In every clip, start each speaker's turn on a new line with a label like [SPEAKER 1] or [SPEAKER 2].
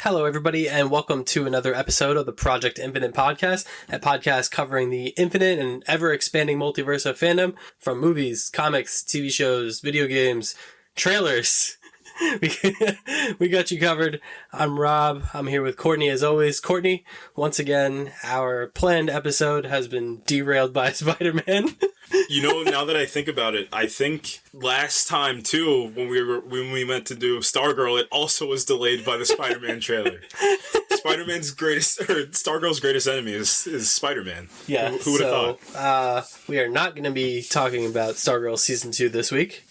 [SPEAKER 1] Hello, everybody, and welcome to another episode of the Project Infinite podcast, a podcast covering the infinite and ever-expanding multiverse of fandom, from movies, comics, TV shows, video games, trailers. We got you covered. I'm Rob. I'm here with Courtney as always. Courtney, once again, our planned episode has been derailed by Spider-Man.
[SPEAKER 2] You know, now that I think about it, I think last time too, when we meant to do Stargirl, it also was delayed by the Spider-Man trailer. Stargirl's greatest enemy is Spider-Man.
[SPEAKER 1] Yeah.
[SPEAKER 2] Who would have thought?
[SPEAKER 1] We are not going to be talking about Stargirl Season 2 this week,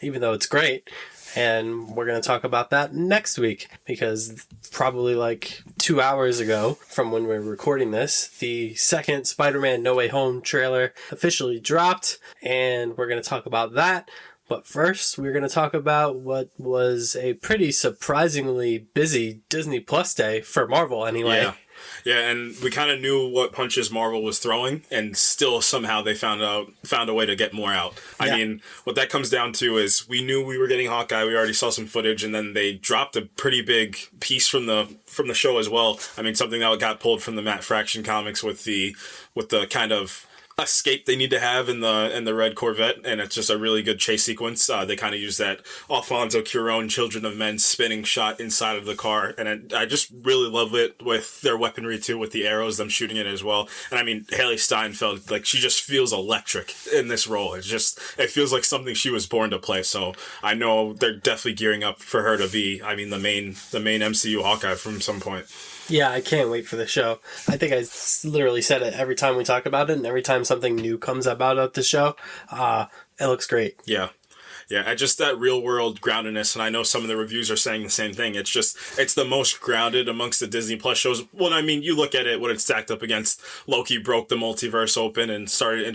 [SPEAKER 1] even though it's great. And we're going to talk about that next week because probably like 2 hours ago from when we're recording this, the second Spider-Man No Way Home trailer officially dropped, and we're going to talk about that. But first, we're going to talk about what was a pretty surprisingly busy Disney Plus day for Marvel anyway.
[SPEAKER 2] Yeah, and we kind of knew what punches Marvel was throwing, and still somehow they found a way to get more out. I mean, what that comes down to is we knew we were getting Hawkeye. We already saw some footage, and then they dropped a pretty big piece from the show as well. I mean, something that got pulled from the Matt Fraction comics with the kind of escape they need to have in the red Corvette, and it's just a really good chase sequence. They kind of use that Alfonso Cuarón Children of Men spinning shot inside of the car, and I just really love it with their weaponry too, with the arrows, them shooting it as well. And I mean, Haley Steinfeld, like, she just feels electric in this role. It feels like something she was born to play. So I know they're definitely gearing up for her to be, I mean, the main MCU Hawkeye from some point.
[SPEAKER 1] Yeah, I can't wait for the show. I think I literally said it every time we talk about it, and every time something new comes about the show, it looks great.
[SPEAKER 2] Yeah. Yeah, just that real-world groundedness, and I know some of the reviews are saying the same thing. It's the most grounded amongst the Disney Plus shows. Well, I mean, you look at it, what it's stacked up against. Loki broke the multiverse open and started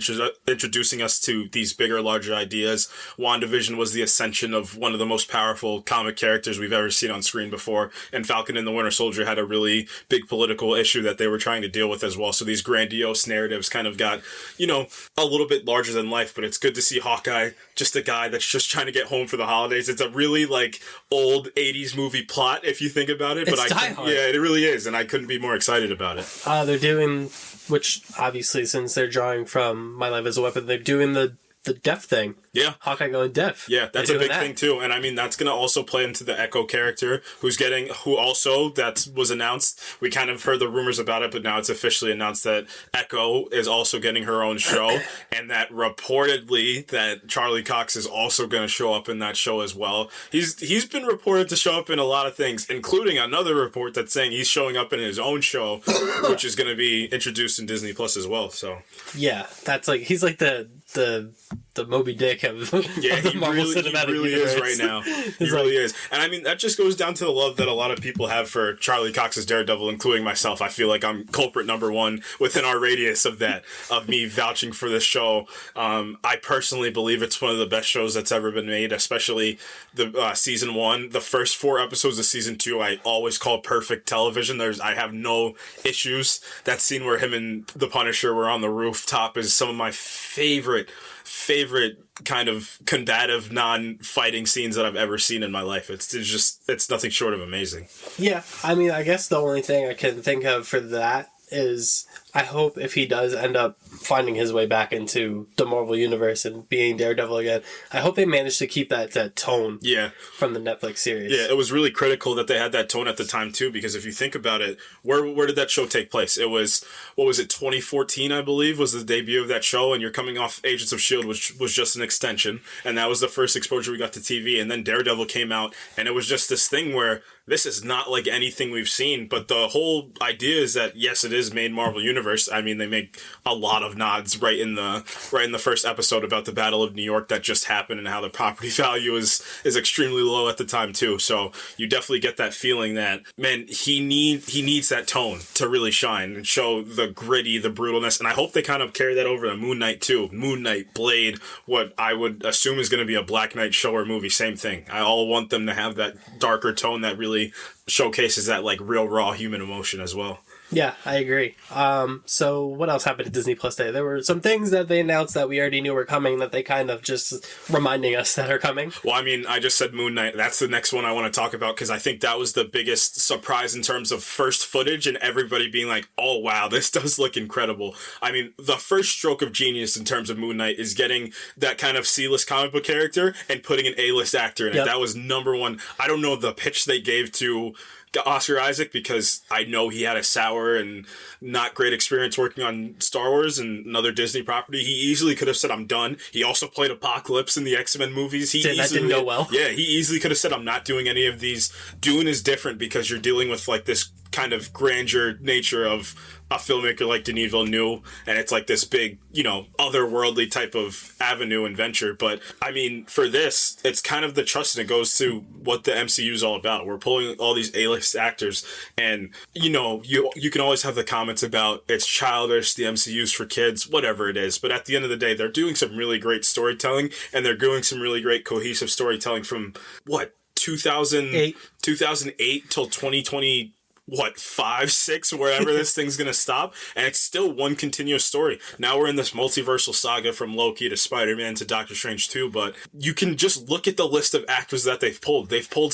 [SPEAKER 2] introducing us to these bigger, larger ideas. WandaVision was the ascension of one of the most powerful comic characters we've ever seen on screen before, and Falcon and the Winter Soldier had a really big political issue that they were trying to deal with as well. So these grandiose narratives kind of got, a little bit larger than life, but it's good to see Hawkeye, just a guy that's just trying to get home for the holidays. It's a really old 80s movie plot if you think about it.
[SPEAKER 1] It's Die Hard.
[SPEAKER 2] Yeah, it really is, and I couldn't be more excited about it.
[SPEAKER 1] They're doing, which obviously since they're drawing from My Life as a Weapon, they're doing the deaf thing.
[SPEAKER 2] Yeah.
[SPEAKER 1] Hawkeye going deaf.
[SPEAKER 2] Yeah, that's a big thing too. And I mean, that's going to also play into the Echo character that was announced. We kind of heard the rumors about it, but now it's officially announced that Echo is also getting her own show, and that reportedly that Charlie Cox is also going to show up in that show as well. He's been reported to show up in a lot of things, including another report that's saying he's showing up in his own show, which is going to be introduced in Disney Plus as well. So
[SPEAKER 1] yeah, that's he's like the Moby Dick of the Marvel Cinematic
[SPEAKER 2] Universe. He really is right now. He really is. And I mean, that just goes down to the love that a lot of people have for Charlie Cox's Daredevil, including myself. I feel like I'm culprit number one within our radius of that, of me vouching for this show. I personally believe it's one of the best shows that's ever been made, especially the season 1. The first 4 episodes of season 2, I always call perfect television. I have no issues. That scene where him and the Punisher were on the rooftop is some of my favorite kind of combative non-fighting scenes that I've ever seen in my life. It's nothing short of amazing.
[SPEAKER 1] Yeah, I mean, I guess the only thing I can think of for that is I hope if he does end up finding his way back into the Marvel Universe and being Daredevil again, I hope they manage to keep that tone from the Netflix series.
[SPEAKER 2] Yeah, it was really critical that they had that tone at the time too, because if you think about it, where did that show take place? It was, 2014, I believe, was the debut of that show, and you're coming off Agents of S.H.I.E.L.D., which was just an extension, and that was the first exposure we got to TV, and then Daredevil came out, and it was just this thing where this is not like anything we've seen, but the whole idea is that, yes, it is made Marvel Universe. I mean, they make a lot of nods right in the first episode about the Battle of New York that just happened and how the property value is extremely low at the time too. So you definitely get that feeling that, man, he needs that tone to really shine and show the gritty, the brutalness, and I hope they kind of carry that over to Moon Knight too. Moon Knight, Blade, what I would assume is going to be a Black Knight show or movie, same thing. I all want them to have that darker tone that really showcases that real raw human emotion as well.
[SPEAKER 1] Yeah, I agree. So what else happened at Disney Plus Day? There were some things that they announced that we already knew were coming that they kind of just reminding us that are coming.
[SPEAKER 2] Well, I mean, I just said Moon Knight. That's the next one I want to talk about because I think that was the biggest surprise in terms of first footage and everybody being like, oh, wow, this does look incredible. I mean, the first stroke of genius in terms of Moon Knight is getting that kind of C-list comic book character and putting an A-list actor in it. That was number one. I don't know the pitch they gave to Oscar Isaac because I know he had a sour and not great experience working on Star Wars and another Disney property. He easily could have said, I'm done. He also played Apocalypse in the X-Men movies.
[SPEAKER 1] That didn't go well.
[SPEAKER 2] Yeah, he easily could have said, I'm not doing any of these. Dune is different because you're dealing with like this kind of grandeur nature of a filmmaker like Denis Villeneuve, and it's like this big, otherworldly type of avenue and venture. But I mean, for this, it's kind of the trust, and it goes to what the MCU is all about. We're pulling all these A-list actors, and you can always have the comments about it's childish, the MCU's for kids, whatever it is. But at the end of the day, they're doing some really great storytelling, and they're doing some really great cohesive storytelling from 2008 till 2020. 5, 6, wherever this thing's gonna stop, and it's still one continuous story. Now we're in this multiversal saga from Loki to Spider-Man to Doctor Strange 2, but you can just look at the list of actors that they've pulled. They've pulled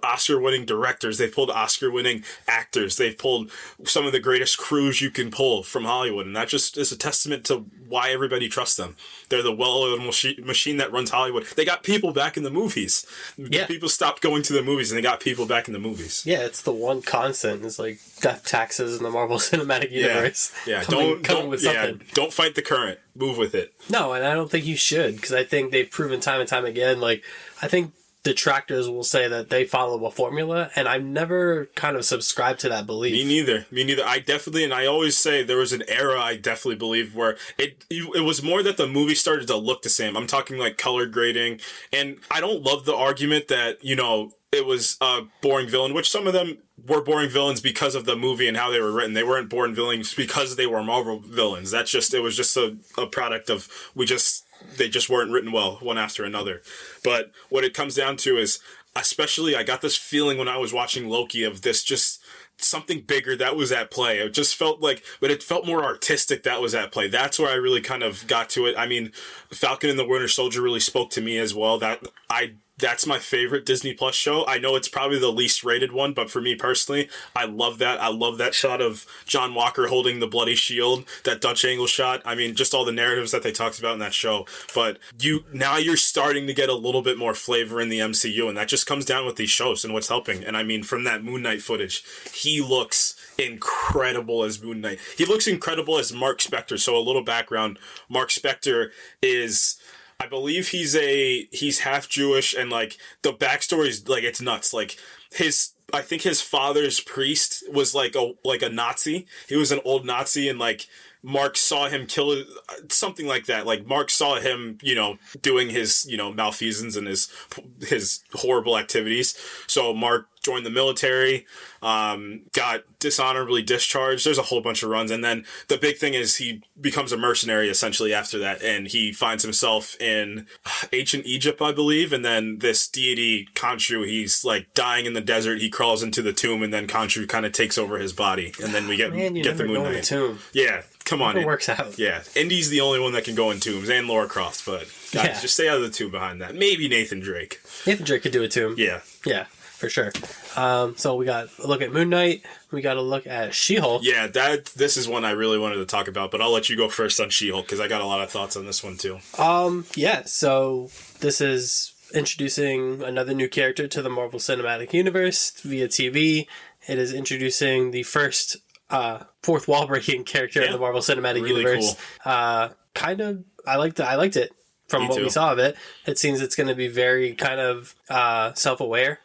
[SPEAKER 2] Oscar-winning directors, they've pulled Oscar-winning actors, they've pulled some of the greatest crews you can pull from Hollywood, and that just is a testament to why everybody trusts them. They're the well-oiled machine that runs Hollywood. They got people back in the movies. Yeah. People stopped going to the movies, and they got people back in the movies.
[SPEAKER 1] Yeah, it's the one constant. It's like death taxes in the Marvel Cinematic Universe.
[SPEAKER 2] Yeah. Don't fight the current. Move with it.
[SPEAKER 1] No, and I don't think you should, because I think they've proven time and time again. Like, I think detractors will say that they follow a formula, and I've never kind of subscribed to that belief.
[SPEAKER 2] Me neither. I always say there was an era I definitely believe where it was more that the movie started to look the same. I'm talking like color grading, and I don't love the argument that, it was a boring villain, which some of them were boring villains because of the movie and how they were written. They weren't boring villains because they were Marvel villains. It was just a product of, they just weren't written well, one after another. But what it comes down to is, especially I got this feeling when I was watching Loki of this just something bigger that was at play. It just felt like, but it felt more artistic that was at play. That's where I really kind of got to it. I mean, Falcon and the Winter Soldier really spoke to me as well. That's my favorite Disney Plus show. I know it's probably the least rated one, but for me personally, I love that. I love that shot of John Walker holding the bloody shield, that Dutch angle shot. I mean, just all the narratives that they talked about in that show. But you're starting to get a little bit more flavor in the MCU, and that just comes down with these shows and what's helping. And I mean, from that Moon Knight footage, he looks incredible as Moon Knight. He looks incredible as Mark Spector. So a little background, Mark Spector is, I believe he's half Jewish, and like the backstory is like, it's nuts. Like I think his father's priest was like a Nazi. He was an old Nazi, and like Mark saw him kill something like that. Like Mark saw him, doing his, malfeasance and his horrible activities. So Mark joined the military, got dishonorably discharged. There's a whole bunch of runs. And then the big thing is he becomes a mercenary essentially after that. And he finds himself in ancient Egypt, I believe. And then this deity, Khonshu, he's like dying in the desert. He crawls into the tomb, and then Khonshu kind of takes over his body. And then we get the Moon Knight.
[SPEAKER 1] Tomb.
[SPEAKER 2] Yeah. Come on.
[SPEAKER 1] It works out.
[SPEAKER 2] Yeah. Indy's the only one that can go in tombs, and Laura Croft, but guys, just stay out of the tomb behind that. Maybe Nathan Drake.
[SPEAKER 1] Nathan Drake could do a tomb.
[SPEAKER 2] Yeah.
[SPEAKER 1] Yeah, for sure. So we got a look at Moon Knight. We got a look at She-Hulk.
[SPEAKER 2] Yeah, this is one I really wanted to talk about, but I'll let you go first on She-Hulk because I got a lot of thoughts on this one too.
[SPEAKER 1] So this is introducing another new character to the Marvel Cinematic Universe via TV. It is introducing the first fourth wall breaking character in the Marvel Cinematic Universe. Cool. I liked it. From what we saw of it, it seems it's going to be very kind of self-aware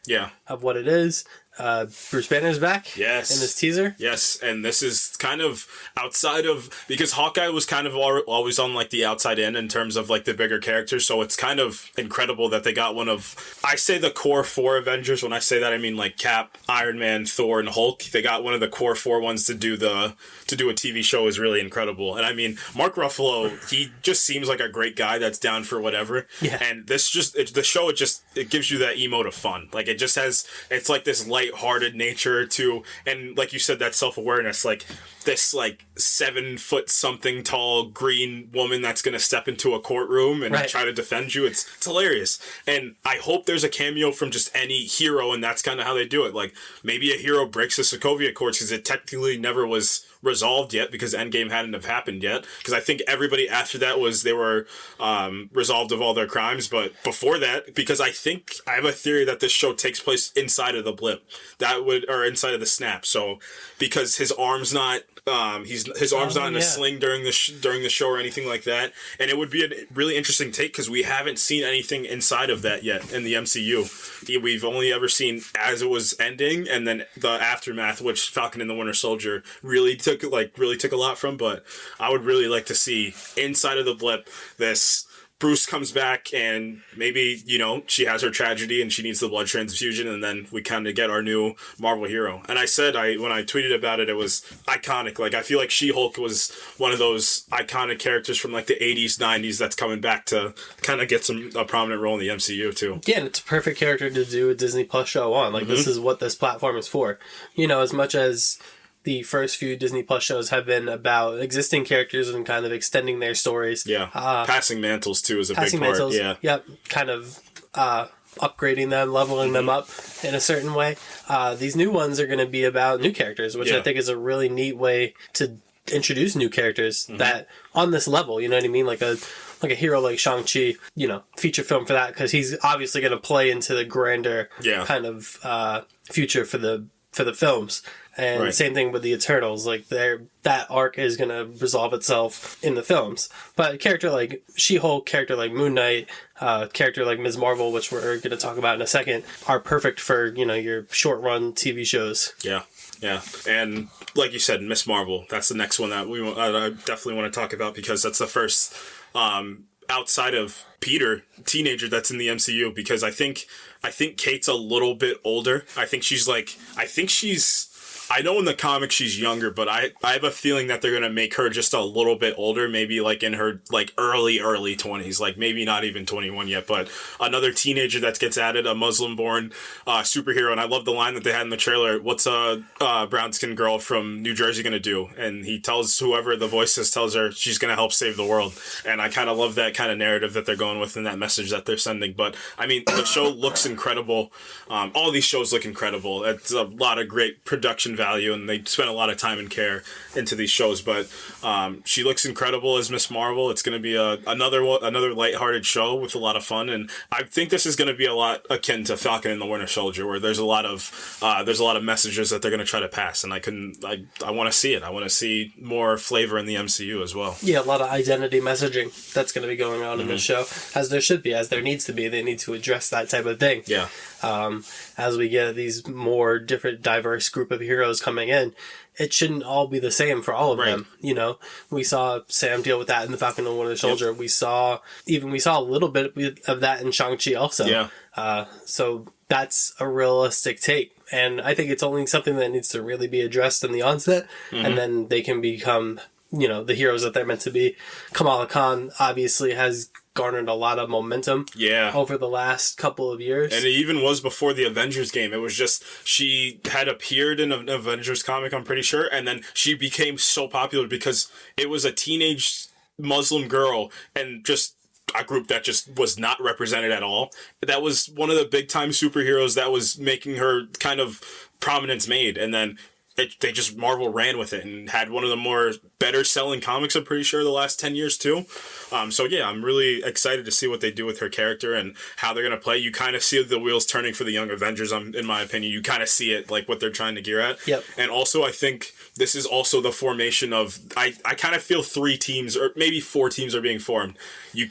[SPEAKER 1] of what it is. Bruce Banner's back in this teaser.
[SPEAKER 2] Yes, and this is kind of outside of, because Hawkeye was kind of always on like the outside in terms of like the bigger characters, so it's kind of incredible that they got one of, I say the core 4 Avengers. When I say that, I mean like Cap, Iron Man, Thor, and Hulk. They got one of the core 4 ones to do a TV show is really incredible. And I mean, Mark Ruffalo, he just seems like a great guy that's down for whatever. Yeah. And this the show, it gives you that emote of fun. Like it just has, it's like this light lighthearted nature to, and like you said, that self-awareness, like this like 7 foot something tall green woman that's going to step into a courtroom and try to defend you. It's hilarious. And I hope there's a cameo from just any hero, and that's kind of how they do it. Like maybe a hero breaks the Sokovia Accords because it technically never was resolved yet because Endgame hadn't have happened yet, because I think everybody after that they were resolved of all their crimes, but before that, because I have a theory that this show takes place inside of the blip, or inside of the snap. So because his arm's not his arm's not in a sling during the show or anything like that, and it would be a really interesting take because we haven't seen anything inside of that yet in the MCU. We've only ever seen as it was ending, and then the aftermath, which Falcon and the Winter Soldier really took a lot from. But I would really like to see inside of the blip this. Bruce comes back and maybe, she has her tragedy and she needs the blood transfusion, and then we kind of get our new Marvel hero. And I said, when I tweeted about it, it was iconic. Like, I feel like She-Hulk was one of those iconic characters from like the 80s, 90s that's coming back to kind of get a prominent role in the MCU too.
[SPEAKER 1] Yeah, and it's a perfect character to do a Disney Plus show on. Like, this is what this platform is for. As much as the first few Disney Plus shows have been about existing characters and kind of extending their stories.
[SPEAKER 2] Yeah. Passing mantles, too, is a big part.
[SPEAKER 1] Mantles,
[SPEAKER 2] yeah.
[SPEAKER 1] Yep. Kind of upgrading them, leveling them up in a certain way. These new ones are going to be about new characters, which I think is a really neat way to introduce new characters that on this level, you know what I mean? Like a hero like Shang-Chi, feature film for that, because he's obviously going to play into the grander kind of future for the films. And same thing with the Eternals. Like, that arc is going to resolve itself in the films. But a character like She-Hulk, character like Moon Knight, character like Ms. Marvel, which we're going to talk about in a second, are perfect for, your short-run TV shows.
[SPEAKER 2] Yeah. Yeah. And like you said, Ms. Marvel, that's the next one that I definitely want to talk about, because that's the first outside of Peter teenager that's in the MCU, because I think Kate's a little bit older. I know in the comics she's younger, but I have a feeling that they're going to make her just a little bit older, maybe like in her like early 20s, like maybe not even 21 yet, but another teenager that gets added, a Muslim-born superhero. And I love the line that they had in the trailer, what's a brown-skinned girl from New Jersey going to do? And he tells whoever the voice is, tells her she's going to help save the world. And I kind of love that kind of narrative that they're going with and that message that they're sending. But I mean, the show looks incredible. All these shows look incredible. It's a lot of great production value, and they spent a lot of time and care into these shows. But she looks incredible as Ms. Marvel. It's going to be another lighthearted show with a lot of fun, and I think this is going to be a lot akin to Falcon and the Winter Soldier, where there's a lot of messages that they're going to try to pass, and I want to see it. I want to see more flavor in the MCU as well.
[SPEAKER 1] Yeah, a lot of identity messaging that's going to be going on in this show, as there should be, as there needs to be. They need to address that type of thing.
[SPEAKER 2] Yeah.
[SPEAKER 1] As we get these more different, diverse group of heroes coming in, it shouldn't all be the same for all of them. We saw Sam deal with that in the Falcon and Winter Soldier. Yep. We saw a little bit of that in Shang-Chi also.
[SPEAKER 2] Yeah.
[SPEAKER 1] So that's a realistic take. And I think it's only something that needs to really be addressed in the onset, and then they can become, the heroes that they're meant to be. Kamala Khan obviously has garnered a lot of momentum over the last couple of years.
[SPEAKER 2] And it even was before the Avengers game. It was just, she had appeared in an Avengers comic, I'm pretty sure, and then she became so popular because it was a teenage Muslim girl and just a group that just was not represented at all. That was one of the big time superheroes that was making her kind of prominence made, and then Marvel ran with it and had one of the more better selling comics, I'm pretty sure, the last 10 years too. So yeah, I'm really excited to see what they do with her character and how they're going to play. You kind of see the wheels turning for the Young Avengers, in my opinion. You kind of see it, like what they're trying to gear at.
[SPEAKER 1] Yep.
[SPEAKER 2] And also, I think this is also the formation of, I kind of feel 3 teams or maybe 4 teams are being formed.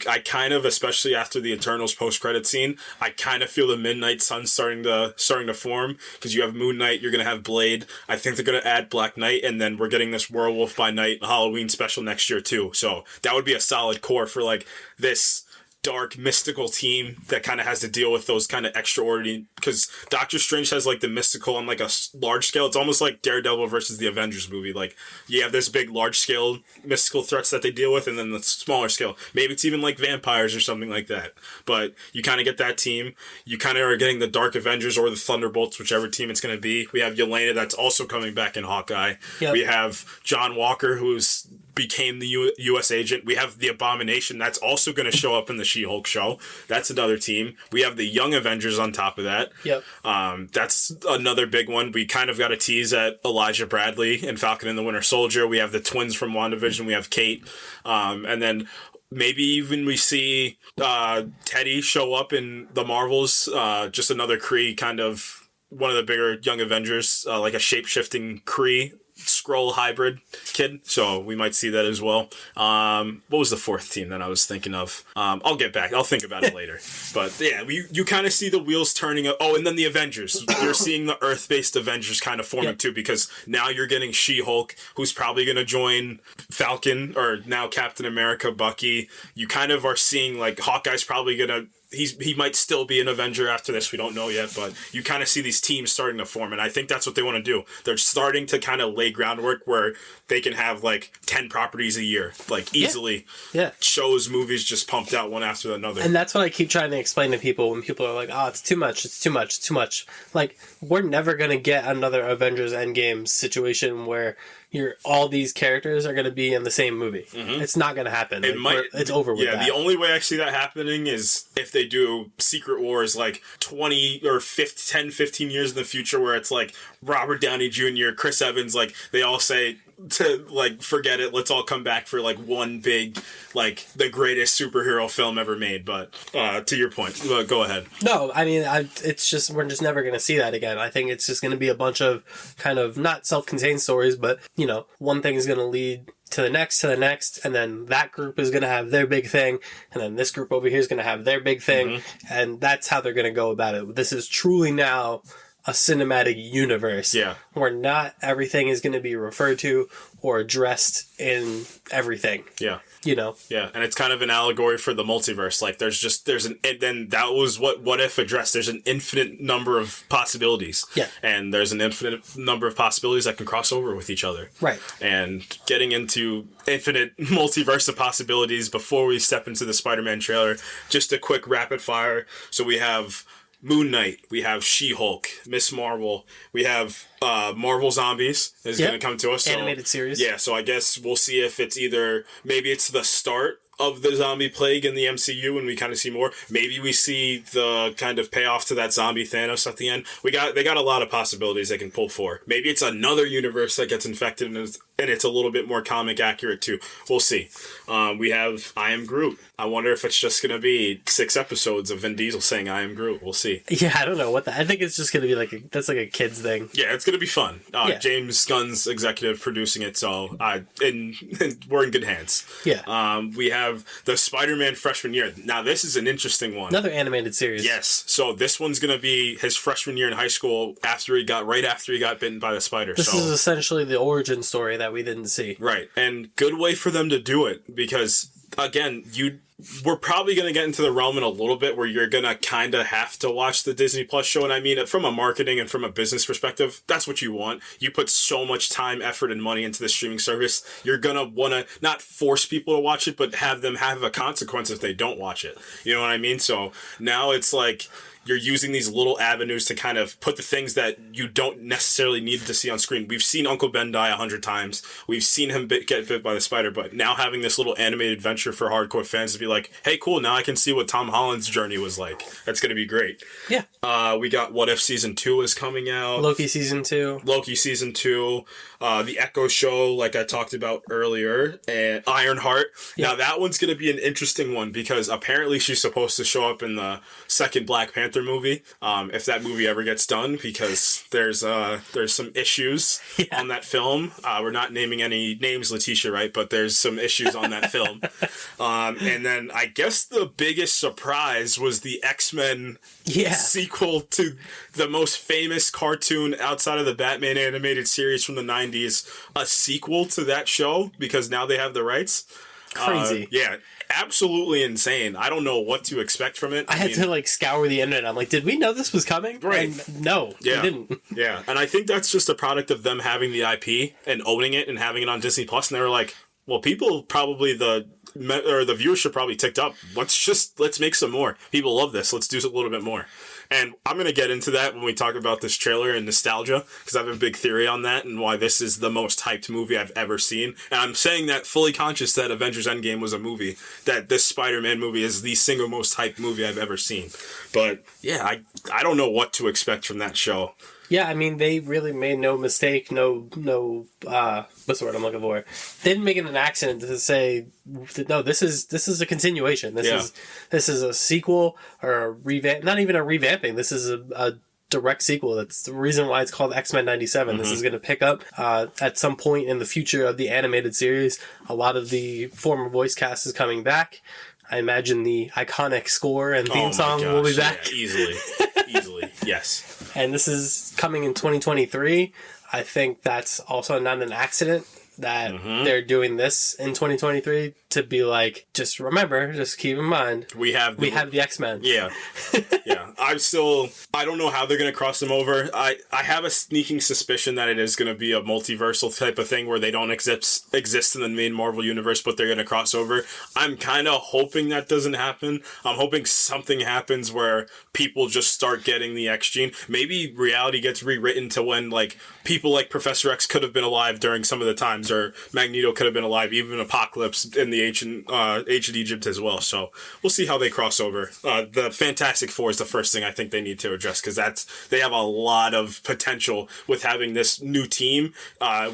[SPEAKER 2] I kind of, especially after the Eternals post-credit scene, I kind of feel the Midnight Sun starting to form, because you have Moon Knight, you're going to have Blade. I think they're going to add Black Knight, and then we're getting this Werewolf by Night Halloween special next year too. So that would be a solid core for like this dark, mystical team that kind of has to deal with those kind of extraordinary, because Doctor Strange has like the mystical on like a large scale. It's almost like Daredevil versus the Avengers movie. Like you have this big, large scale mystical threats that they deal with, and then the smaller scale. Maybe it's even like vampires or something like that. But you kind of get that team. You kind of are getting the Dark Avengers or the Thunderbolts, whichever team it's going to be. We have Yelena that's also coming back in Hawkeye. Yep. We have John Walker, who's became the U.S. agent. We have the Abomination that's also going to show up in the She-Hulk show. That's another team. We have the Young Avengers on top of that.
[SPEAKER 1] Yep.
[SPEAKER 2] That's another big one. We kind of got a tease at Elijah Bradley and Falcon and the Winter Soldier. We have the twins from WandaVision. We have Kate. And then maybe even we see Teddy show up in the Marvels. Just another Kree, kind of one of the bigger Young Avengers, like a shape-shifting Kree Skrull hybrid kid, so we might see that as well. What was the fourth team that I was thinking of? I'll get back. I'll think about it later. But yeah, you kind of see the wheels turning up. Oh, and then the Avengers. You're seeing the Earth-based Avengers kind of forming too, because now you're getting She-Hulk, who's probably going to join Falcon, or now Captain America, Bucky. You kind of are seeing like Hawkeye's probably going to he might still be an Avenger after this. We don't know yet, but you kind of see these teams starting to form, and I think that's what they want to do. They're starting to kind of lay groundwork where they can have like 10 properties a year, like easily.
[SPEAKER 1] Yeah.
[SPEAKER 2] Shows, movies just pumped out one after another.
[SPEAKER 1] And that's what I keep trying to explain to people when people are like, oh, it's too much, it's too much, it's too much. Like, we're never going to get another Avengers Endgame situation where all these characters are going to be in the same movie. Mm-hmm. It's not going to happen. It's over with that.
[SPEAKER 2] The only way I see that happening is if they do Secret Wars like 20 or 10, 15 years in the future, where it's like Robert Downey Jr., Chris Evans, like they all say to like, forget it, let's all come back for like one big, like the greatest superhero film ever made. But to your point, go ahead.
[SPEAKER 1] No, I mean, it's just, we're just never going to see that again. I think it's just going to be a bunch of kind of not self-contained stories, but one thing is going to lead to the next, and then that group is going to have their big thing, and then this group over here is going to have their big thing, and that's how they're going to go about it. This is truly now a cinematic universe where not everything is going to be referred to or addressed in everything.
[SPEAKER 2] Yeah.
[SPEAKER 1] Yeah,
[SPEAKER 2] and it's kind of an allegory for the multiverse. Like then that was what if addressed. There's an infinite number of possibilities.
[SPEAKER 1] Yeah.
[SPEAKER 2] And there's an infinite number of possibilities that can cross over with each other.
[SPEAKER 1] Right.
[SPEAKER 2] And getting into infinite multiverse of possibilities before we step into the Spider-Man trailer, just a quick rapid fire. So we have Moon Knight, we have She-Hulk, Miss Marvel, we have Marvel Zombies is going to come to us. So,
[SPEAKER 1] animated series.
[SPEAKER 2] Yeah, so I guess we'll see if it's maybe it's the start of the zombie plague in the MCU and we kind of see more. Maybe we see the kind of payoff to that zombie Thanos at the end. They got a lot of possibilities they can pull for. Maybe it's another universe that gets infected and it's a little bit more comic accurate too. We'll see. We have I Am Groot. I wonder if it's just going to be 6 episodes of Vin Diesel saying I am Groot. We'll see.
[SPEAKER 1] Yeah, I don't know I think it's just going to be that's like a kid's thing.
[SPEAKER 2] Yeah, it's going to be fun. James Gunn's executive producing it, so we're in good hands.
[SPEAKER 1] Yeah.
[SPEAKER 2] We have the Spider-Man freshman year. Now, this is an interesting one.
[SPEAKER 1] Another animated series.
[SPEAKER 2] Yes. So this one's going to be his freshman year in high school right after he got bitten by the spider.
[SPEAKER 1] This is essentially the origin story that we didn't see.
[SPEAKER 2] Right. And good way for them to do it because, again, we're probably going to get into the realm in a little bit where you're going to kind of have to watch the Disney Plus show. And I mean, from a marketing and from a business perspective, that's what you want. You put so much time, effort, and money into the streaming service. You're going to want to not force people to watch it, but have them have a consequence if they don't watch it. You know what I mean? So now it's like you're using these little avenues to kind of put the things that you don't necessarily need to see on screen. We've seen Uncle Ben die 100 times. We've seen him get bit by the spider, but now having this little animated adventure for hardcore fans to be like, hey, cool, now I can see what Tom Holland's journey was like. That's going to be great.
[SPEAKER 1] Yeah.
[SPEAKER 2] We got What If Season 2 is coming out.
[SPEAKER 1] Loki Season 2.
[SPEAKER 2] The Echo Show, like I talked about earlier, and Ironheart. Yeah. Now, that one's going to be an interesting one because apparently she's supposed to show up in the second Black Panther movie, if that movie ever gets done, because there's some issues on that film. We're not naming any names, Letitia, right? But there's some issues on that film. And then I guess the biggest surprise was the X-Men sequel to the most famous cartoon outside of the Batman animated series from the 90s, a sequel to that show because now they have the rights.
[SPEAKER 1] Crazy.
[SPEAKER 2] Yeah, absolutely insane. I don't know what to expect from it.
[SPEAKER 1] I had to like scour the internet. I'm like, did we know this was coming?
[SPEAKER 2] Right.
[SPEAKER 1] And no, we didn't.
[SPEAKER 2] Yeah, and I think that's just a product of them having the IP and owning it and having it on Disney Plus. And they were like, well, people probably the viewership probably ticked up. Let's make some more. People love this. Let's do a little bit more. And I'm going to get into that when we talk about this trailer and nostalgia, because I have a big theory on that and why this is the most hyped movie I've ever seen. And I'm saying that fully conscious that Avengers Endgame was a movie, that this Spider-Man movie is the single most hyped movie I've ever seen. But yeah, I don't know what to expect from that show.
[SPEAKER 1] Yeah, I mean, they really made no mistake, what's the word I'm looking for? They didn't make it an accident to say, no, this is a continuation. This is a sequel or a revamp, not even a revamping. This is a direct sequel. That's the reason why it's called X-Men 97. This is going to pick up at some point in the future of the animated series. A lot of the former voice cast is coming back. I imagine the iconic score and theme song will be back.
[SPEAKER 2] Yeah, easily, yes.
[SPEAKER 1] And this is coming in 2023. I think that's also not an accident that they're doing this in 2023 to be like, just remember, just keep in mind, we have the X-Men.
[SPEAKER 2] Yeah. Yeah. I don't know how they're going to cross them over. I have a sneaking suspicion that it is going to be a multiversal type of thing where they don't exist in the main Marvel universe, but they're going to cross over. I'm kind of hoping that doesn't happen. I'm hoping something happens where people just start getting the X gene. Maybe reality gets rewritten to when like people like Professor X could have been alive during some of the times, or Magneto could have been alive, even Apocalypse in the ancient Egypt as well. So we'll see how they cross over. The Fantastic Four is the first thing I think they need to address, because they have a lot of potential with having this new team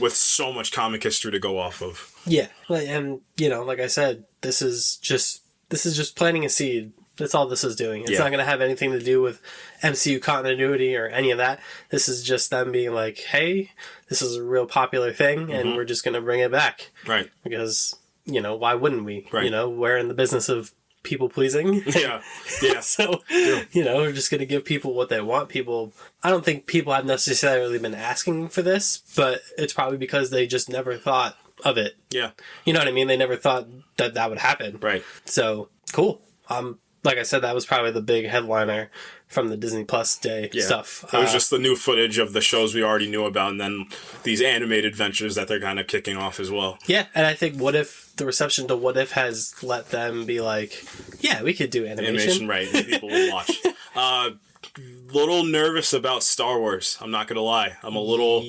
[SPEAKER 2] with so much comic history to go off of.
[SPEAKER 1] Yeah, and like I said, this is just planting a seed. That's all this is doing. It's not going to have anything to do with MCU continuity or any of that. This is just them being like, hey, this is a real popular thing, and we're just going to bring it back.
[SPEAKER 2] Right.
[SPEAKER 1] Because, why wouldn't we?
[SPEAKER 2] Right.
[SPEAKER 1] We're in the business of people pleasing.
[SPEAKER 2] Yeah.
[SPEAKER 1] So, we're just going to give people what they want. I don't think people have necessarily been asking for this, but it's probably because they just never thought of it.
[SPEAKER 2] Yeah.
[SPEAKER 1] You know what I mean? They never thought that would happen.
[SPEAKER 2] Right.
[SPEAKER 1] So, cool. Like I said, that was probably the big headliner from the Disney Plus Day stuff.
[SPEAKER 2] It was just the new footage of the shows we already knew about, and then these animated ventures that they're kind of kicking off as well.
[SPEAKER 1] Yeah, and I think the reception to What If has let them be like, yeah, we could do animation.
[SPEAKER 2] Right. People will watch. Little nervous about Star Wars. I'm not gonna lie. I'm a little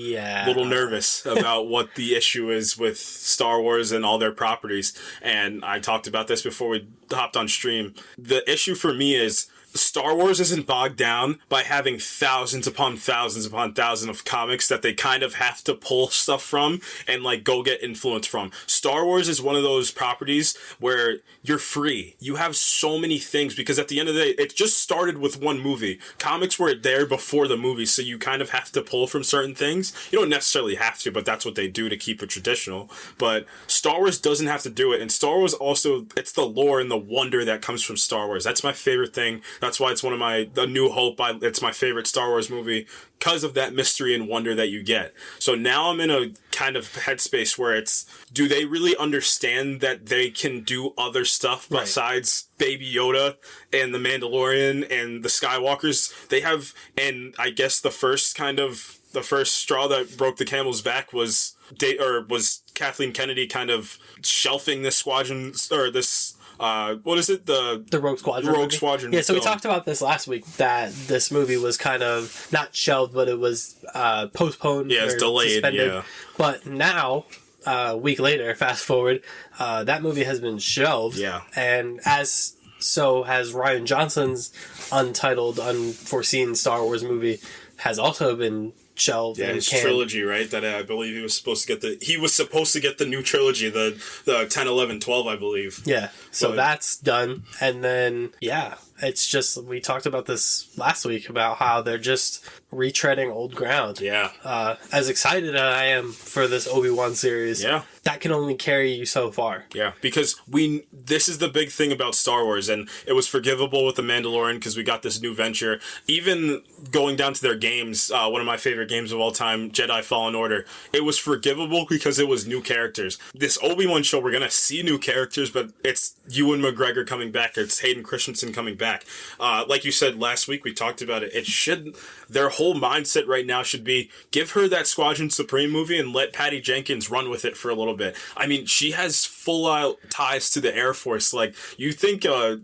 [SPEAKER 2] nervous about what the issue is with Star Wars and all their properties. And I talked about this before we hopped on stream. The issue for me is Star Wars isn't bogged down by having thousands upon thousands upon thousands of comics that they kind of have to pull stuff from and like go get influence from. Star Wars is one of those properties where you're free. You have so many things because at the end of the day, it just started with one movie. Comics were there before the movie, so you kind of have to pull from certain things. You don't necessarily have to, but that's what they do to keep it traditional. But Star Wars doesn't have to do it. And Star Wars also, it's the lore and the wonder that comes from Star Wars. That's my favorite thing. That's why it's one of The New Hope. It's my favorite Star Wars movie because of that mystery and wonder that you get. So now I'm in a kind of headspace where do they really understand that they can do other stuff besides Baby Yoda and the Mandalorian and the Skywalkers? They have, and I guess the first straw that broke the camel's back was Kathleen Kennedy kind of shelving this squadron, or this what is it? The
[SPEAKER 1] Rogue Squadron.
[SPEAKER 2] The Rogue Squadron.
[SPEAKER 1] Yeah, so we talked about this last week, that this movie was kind of not shelved, but it was postponed.
[SPEAKER 2] Yeah, it's delayed.
[SPEAKER 1] Suspended.
[SPEAKER 2] Yeah.
[SPEAKER 1] But now, a week later, fast forward, that movie has been shelved.
[SPEAKER 2] Yeah.
[SPEAKER 1] And so has Rian Johnson's untitled, unforeseen Star Wars movie has also been shelved.
[SPEAKER 2] Yeah, his trilogy, right? That I believe he was supposed to get the new trilogy, the 10, 11, 12, I believe.
[SPEAKER 1] Yeah, so that's done. And then, It's just, we talked about this last week about how they're just retreading old ground.
[SPEAKER 2] Yeah.
[SPEAKER 1] As excited as I am for this Obi-Wan series, that can only carry you so far.
[SPEAKER 2] Yeah, because this is the big thing about Star Wars, and it was forgivable with The Mandalorian because we got this new venture. Even going down to their games, one of my favorite games of all time, Jedi Fallen Order, it was forgivable because it was new characters. This Obi-Wan show, we're going to see new characters, but it's Ewan McGregor coming back, it's Hayden Christensen coming back. Like you said last week, we talked about it. Their whole mindset right now should be, give her that Squadron Supreme movie and let Patty Jenkins run with it for a little bit. I mean, she has full out ties to the Air Force. Like, you think a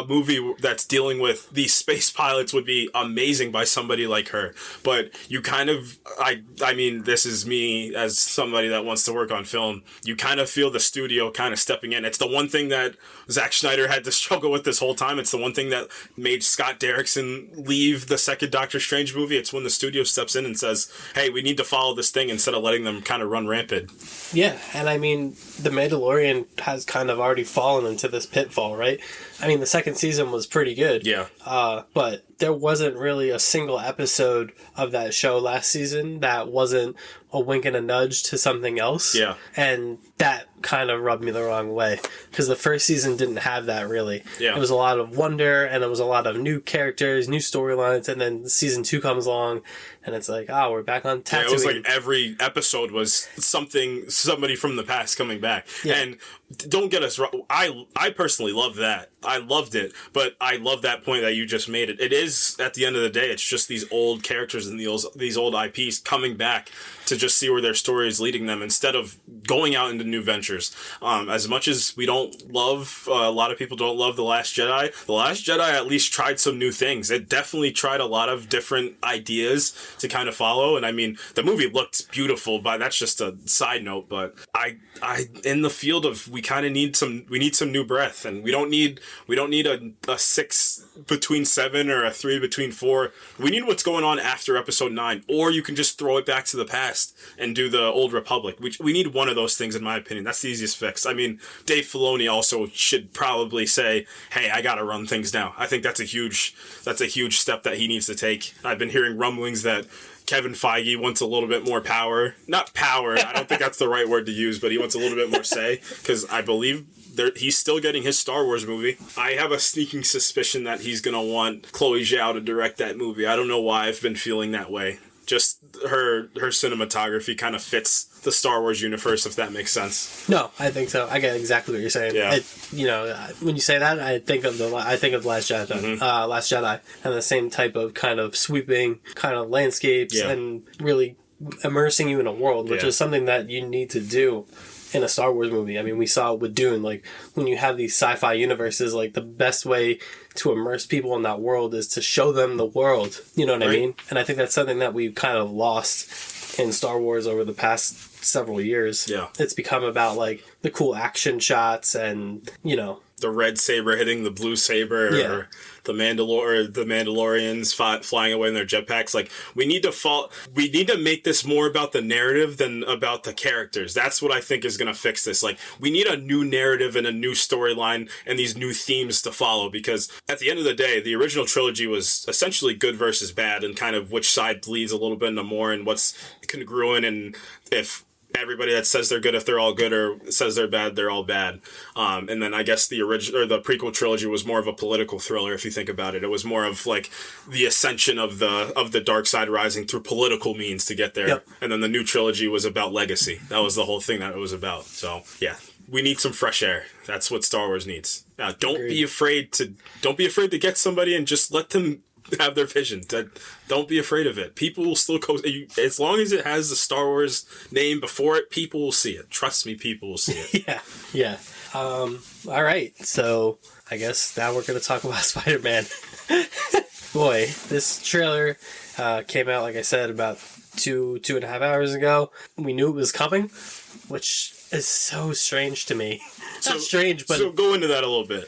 [SPEAKER 2] movie that's dealing with these space pilots would be amazing by somebody like her, but you kind of, I mean, this is me as somebody that wants to work on film, you kind of feel the studio kind of stepping in. It's the one thing that Zack Snyder had to struggle with this whole time. It's the one thing that made Scott Derrickson leave the second Doctor Strange movie. It's when the studio steps in and says, hey, we need to follow this thing instead of letting them kind of run rampant.
[SPEAKER 1] Yeah, and I mean, The Mandalorian has kind of already fallen into this pitfall, right? I mean, the second season was pretty good.
[SPEAKER 2] Yeah.
[SPEAKER 1] But there wasn't really a single episode of that show last season that wasn't a wink and a nudge to something else.
[SPEAKER 2] Yeah.
[SPEAKER 1] And that kind of rubbed me the wrong way, because the first season didn't have that really.
[SPEAKER 2] Yeah.
[SPEAKER 1] It was a lot of wonder, and it was a lot of new characters, new storylines, and then season 2 comes along, and it's like, oh, we're back on Tatooine.
[SPEAKER 2] Yeah, it was like every episode was somebody from the past coming back. Yeah. And don't get us wrong, I personally love that. I loved it, but I love that point that you just made it. It is, at the end of the day, it's just these old characters and these old IPs coming back to just see where their story is leading them instead of going out into new ventures. As much as we don't love, a lot of people don't love The Last Jedi at least tried some new things. It definitely tried a lot of different ideas to kind of follow. And I mean, the movie looked beautiful, but that's just a side note. But I in the field of, we kind of need some new breath, and we don't need a 6 between 7 or a 3 between 4. We need what's going on after episode 9, or you can just throw it back to the past and do the Old Republic. We need one of those things, in my opinion. That's the easiest fix. I mean, Dave Filoni also should probably say, hey, I gotta run things now. I think that's a huge step that he needs to take. I've been hearing rumblings that Kevin Feige wants a little bit more power. Not power, I don't think that's the right word to use, but he wants a little bit more say, because I believe he's still getting his Star Wars movie. I have a sneaking suspicion that he's going to want Chloe Zhao to direct that movie. I don't know why I've been feeling that way. Just her cinematography kind of fits the Star Wars universe, if that makes sense.
[SPEAKER 1] No, I think so. I get exactly what you're saying.
[SPEAKER 2] Yeah.
[SPEAKER 1] When you say that, I think of Last Jedi, Last Jedi, and the same type of kind of sweeping kind of landscapes and really immersing you in a world, which is something that you need to do in a Star Wars movie. I mean, we saw it with Dune. Like, when you have these sci-fi universes, like, the best way to immerse people in that world is to show them the world. You know what I mean? And I think that's something that we've kind of lost in Star Wars over the past several years. Yeah. It's become about, like, the cool action shots and,
[SPEAKER 2] the red saber hitting the blue saber, or the Mandalorians flying away in their jetpacks. Like, we need to make this more about the narrative than about the characters. That's what I think is going to fix this. Like, we need a new narrative and a new storyline and these new themes to follow, because at the end of the day, the original trilogy was essentially good versus bad, and kind of which side bleeds a little bit into more, and what's congruent, and if everybody that says they're good, if they're all good, or says they're bad, they're all bad. And then I guess the original, or the prequel trilogy, was more of a political thriller. If you think about it, it was more of like the ascension of the dark side rising through political means to get there. Yep. And then the new trilogy was about legacy. That was the whole thing that it was about. So yeah, we need some fresh air. That's what Star Wars needs. Now, don't be afraid to get somebody and just let them have their vision. Don't be afraid of it. People will still go, as long as it has the Star Wars name before it, people will see it. Trust me, people will see it.
[SPEAKER 1] Yeah. All right. So I guess now we're going to talk about Spider-Man. Boy, this trailer came out, like I said, about 2.5 hours ago. We knew it was coming, which is so strange to me. Not strange, but
[SPEAKER 2] so go into that a little bit.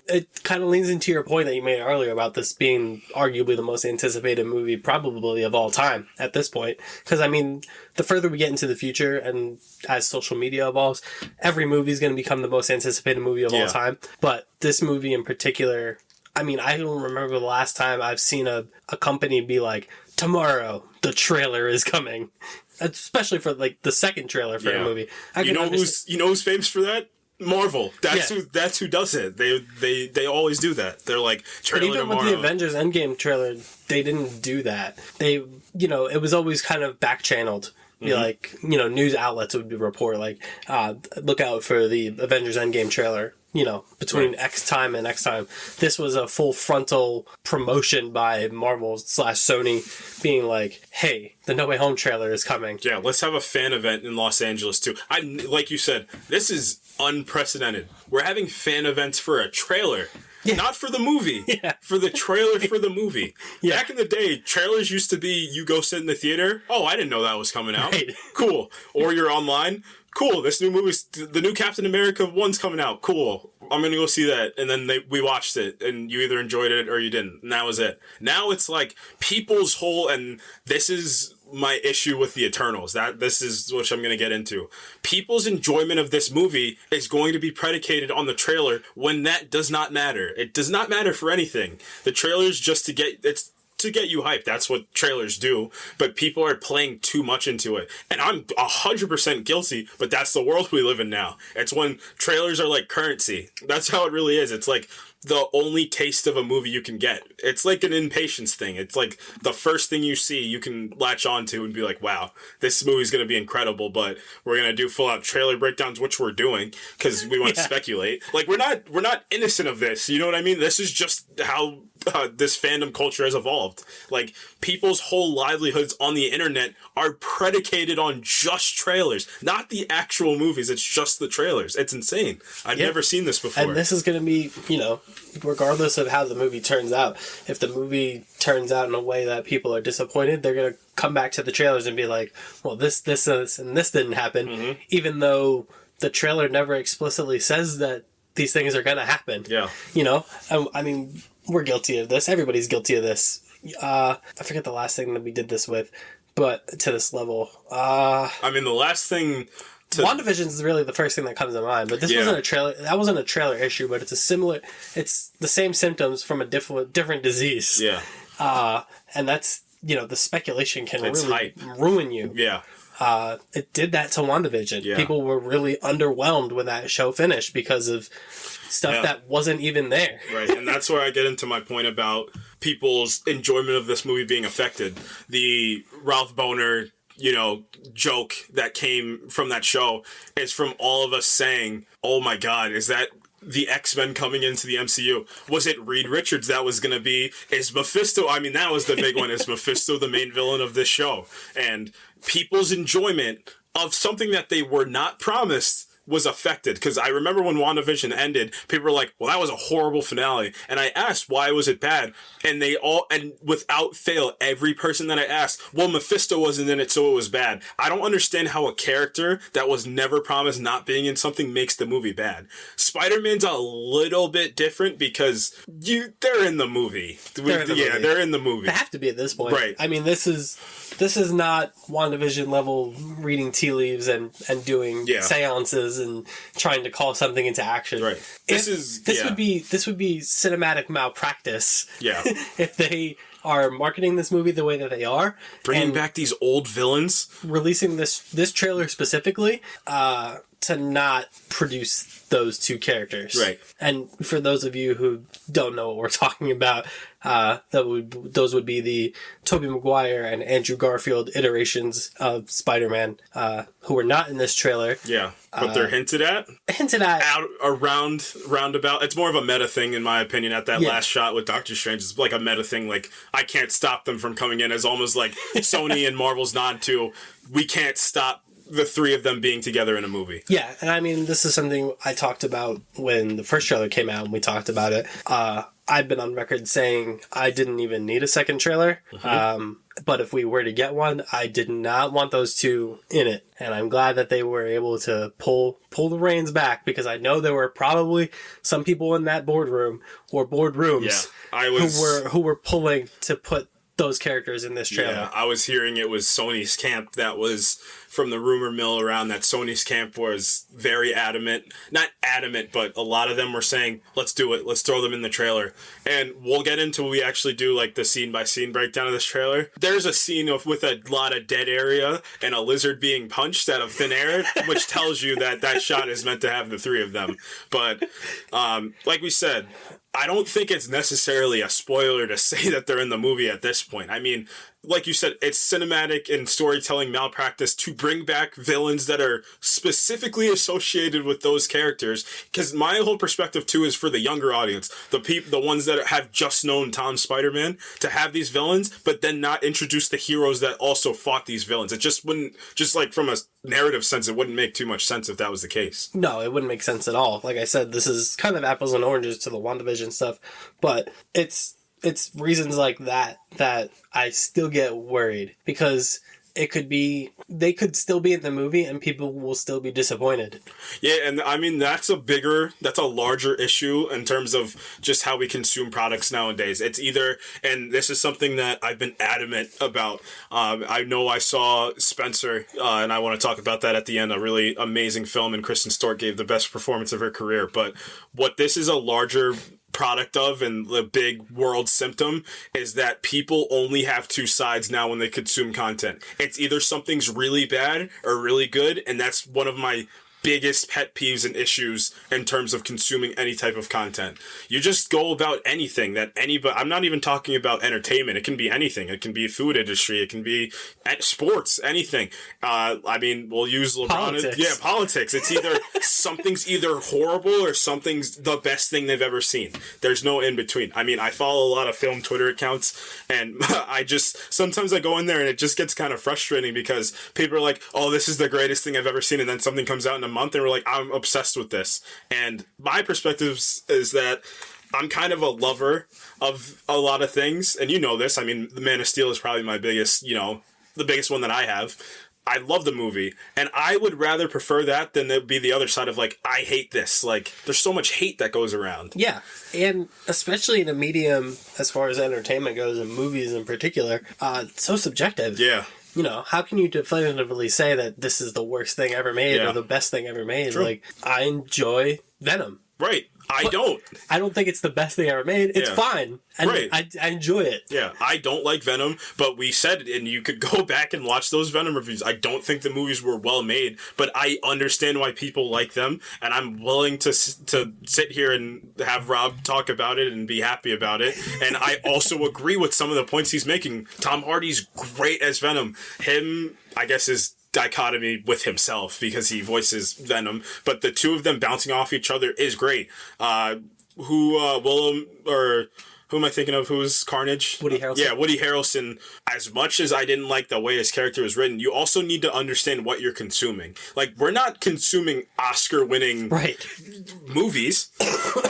[SPEAKER 1] It kind of leans into your point that you made earlier about this being arguably the most anticipated movie probably of all time at this point. Because, I mean, the further we get into the future and as social media evolves, every movie is going to become the most anticipated movie of all time. But this movie in particular, I mean, I don't remember the last time I've seen a company be like, tomorrow the trailer is coming, especially for like the second trailer for a movie.
[SPEAKER 2] You know who's famous for that? Marvel. That's who does it. They always do that. They're like, trailer
[SPEAKER 1] but even
[SPEAKER 2] tomorrow.
[SPEAKER 1] with the Avengers Endgame trailer, they didn't do that. They, it was always kind of back channeled. Be like, news outlets would report like, look out for the Avengers Endgame trailer. Between X time and X time. This was a full frontal promotion by Marvel / Sony being like, hey, the No Way Home trailer is coming.
[SPEAKER 2] Yeah, let's have a fan event in Los Angeles too. Like you said, this is unprecedented. We're having fan events for a trailer. Yeah. Not for the movie. Yeah. For the trailer for the movie. Yeah. Back in the day, trailers used to be you go sit in the theater. Oh, I didn't know that was coming out. Right. Cool. Or you're online. Cool, this new movie's, the new Captain America 1's coming out. Cool. I'm going to go see that. And then we watched it, and you either enjoyed it or you didn't. And that was it. Now it's like people's whole, and this is my issue with the Eternals. This is what I'm going to get into. People's enjoyment of this movie is going to be predicated on the trailer when that does not matter. It does not matter for anything. The trailer's just to get you hyped. That's what trailers do. But people are playing too much into it. And I'm 100% guilty, but that's the world we live in now. It's when trailers are like currency. That's how it really is. It's like the only taste of a movie you can get. It's like an impatience thing. It's like the first thing you see, you can latch onto and be like, wow, this movie's going to be incredible, but we're going to do full out trailer breakdowns, which we're doing because we want to speculate. Like, we're not innocent of this. You know what I mean? This is just how this fandom culture has evolved. Like, people's whole livelihoods on the internet are predicated on just trailers, not the actual movies. It's just the trailers. It's insane. I've never seen this before.
[SPEAKER 1] And this is going to be, regardless of how the movie turns out, if the movie turns out in a way that people are disappointed, they're going to come back to the trailers and be like, well, this, and this didn't happen, even though the trailer never explicitly says that these things are going to happen. Yeah. I mean, we're guilty of this. Everybody's guilty of this. I forget the last thing that we did this with, but to this level.
[SPEAKER 2] I mean, the last thing...
[SPEAKER 1] WandaVision is really the first thing that comes to mind, but this wasn't a trailer. That wasn't a trailer issue, but it's the same symptoms from a different disease. Yeah. And that's, the speculation can really ruin you. Yeah. It did that to WandaVision. Yeah. People were really underwhelmed when that show finished because of stuff that wasn't even there.
[SPEAKER 2] Right, and that's where I get into my point about people's enjoyment of this movie being affected. The Ralph Boner, joke that came from that show is from all of us saying, oh my God, is that the X-Men coming into the MCU? Was it Reed Richards that was going to be? Is Mephisto, I mean, that was the big one. Is Mephisto the main villain of this show? And people's enjoyment of something that they were not promised was affected. Because I remember when WandaVision ended, people were like, well, that was a horrible finale. And I asked, why was it bad? And and without fail, every person that I asked, well, Mephisto wasn't in it, so it was bad. I don't understand how a character that was never promised not being in something makes the movie bad. Spider-Man's a little bit different because they're in the movie. They're in the movie.
[SPEAKER 1] They have to be at this point. Right. I mean, this is not WandaVision level reading tea leaves and doing seances and trying to call something into action. Right. This would be cinematic malpractice. Yeah. If they are marketing this movie the way that they are,
[SPEAKER 2] bringing back these old villains,
[SPEAKER 1] releasing this trailer specifically to not produce those two characters. Right. And for those of you who don't know what we're talking about, those would be the Tobey Maguire and Andrew Garfield iterations of Spider-Man, who were not in this trailer.
[SPEAKER 2] Yeah, but they're hinted at. Out roundabout. It's more of a meta thing, in my opinion. At that last shot with Doctor Strange, it's like a meta thing. Like, I can't stop them from coming in, as almost like Sony and Marvel's nod to, we can't stop the three of them being together in a movie.
[SPEAKER 1] Yeah, and I mean, this is something I talked about when the first trailer came out and we talked about it. I've been on record saying I didn't even need a second trailer. But if we were to get one, I did not want those two in it. And I'm glad that they were able to pull the reins back, because I know there were probably some people in that boardroom or boardrooms who were pulling to put those characters in this trailer.
[SPEAKER 2] Yeah, I was hearing it was Sony's camp that was from the rumor mill around that Sony's camp was very adamant. Not adamant, but a lot of them were saying, let's do it. Let's throw them in the trailer. And we'll get into we actually do like the scene by scene breakdown of this trailer. There's a scene with a lot of dead area and a lizard being punched out of thin air, which tells you that that shot is meant to have the three of them. But like we said, I don't think it's necessarily a spoiler to say that they're in the movie at this point. I mean, like you said, it's cinematic and storytelling malpractice to bring back villains that are specifically associated with those characters. Because my whole perspective, too, is for the younger audience, the ones that have just known Tom Spider-Man, to have these villains, but then not introduce the heroes that also fought these villains. It just wouldn't, just like from a narrative sense, it wouldn't make too much sense if that was the case.
[SPEAKER 1] No, it wouldn't make sense at all. Like I said, this is kind of apples and oranges to the WandaVision stuff, but it's reasons like that I still get worried, because they could still be in the movie and people will still be disappointed.
[SPEAKER 2] Yeah, and I mean, that's a larger issue in terms of just how we consume products nowadays. It's either, and this is something that I've been adamant about. I know I saw Spencer, and I want to talk about that at the end, a really amazing film, and Kristen Stewart gave the best performance of her career. But what this is a larger product of, and the big world symptom, is that people only have two sides now when they consume content. It's either something's really bad or really good, and that's one of my biggest pet peeves and issues in terms of consuming any type of content. You just go about anything that anybody, I'm not even talking about entertainment, it can be anything. It can be food industry, it can be sports, anything. I mean, we'll use LeBron.
[SPEAKER 1] Politics.
[SPEAKER 2] Politics. It's either something's either horrible or something's the best thing they've ever seen. There's no in between. I mean, I follow a lot of film Twitter accounts, and sometimes I go in there and it just gets kind of frustrating because people are like, oh, this is the greatest thing I've ever seen, and then something comes out in a month and we're like, I'm obsessed with this. And my perspective is that I'm kind of a lover of a lot of things, and you know this. I mean, The Man of Steel is probably my biggest, the biggest one that I have. I love the movie, and I would rather prefer that than it be the other side of like, I hate this. Like, there's so much hate that goes around.
[SPEAKER 1] Yeah, and especially in a medium as far as entertainment goes, and movies in particular, it's so subjective.
[SPEAKER 2] Yeah.
[SPEAKER 1] How can you definitively say that this is the worst thing ever made or the best thing ever made?
[SPEAKER 2] True.
[SPEAKER 1] Like, I enjoy Venom.
[SPEAKER 2] Right. I don't
[SPEAKER 1] think it's the best thing ever made. It's fine. And
[SPEAKER 2] right.
[SPEAKER 1] I enjoy it.
[SPEAKER 2] Yeah, I don't like Venom, but we said it, and you could go back and watch those Venom reviews. I don't think the movies were well made, but I understand why people like them, and I'm willing to sit here and have Rob talk about it and be happy about it. And I also agree with some of the points he's making. Tom Hardy's great as Venom. Him, I guess, is dichotomy with himself because he voices Venom, but the two of them bouncing off each other is great. Who am I thinking of? Who's Carnage?
[SPEAKER 1] Woody Harrelson.
[SPEAKER 2] Yeah, Woody Harrelson. As much as I didn't like the way his character was written, you also need to understand what you're consuming. Like, we're not consuming Oscar-winning movies.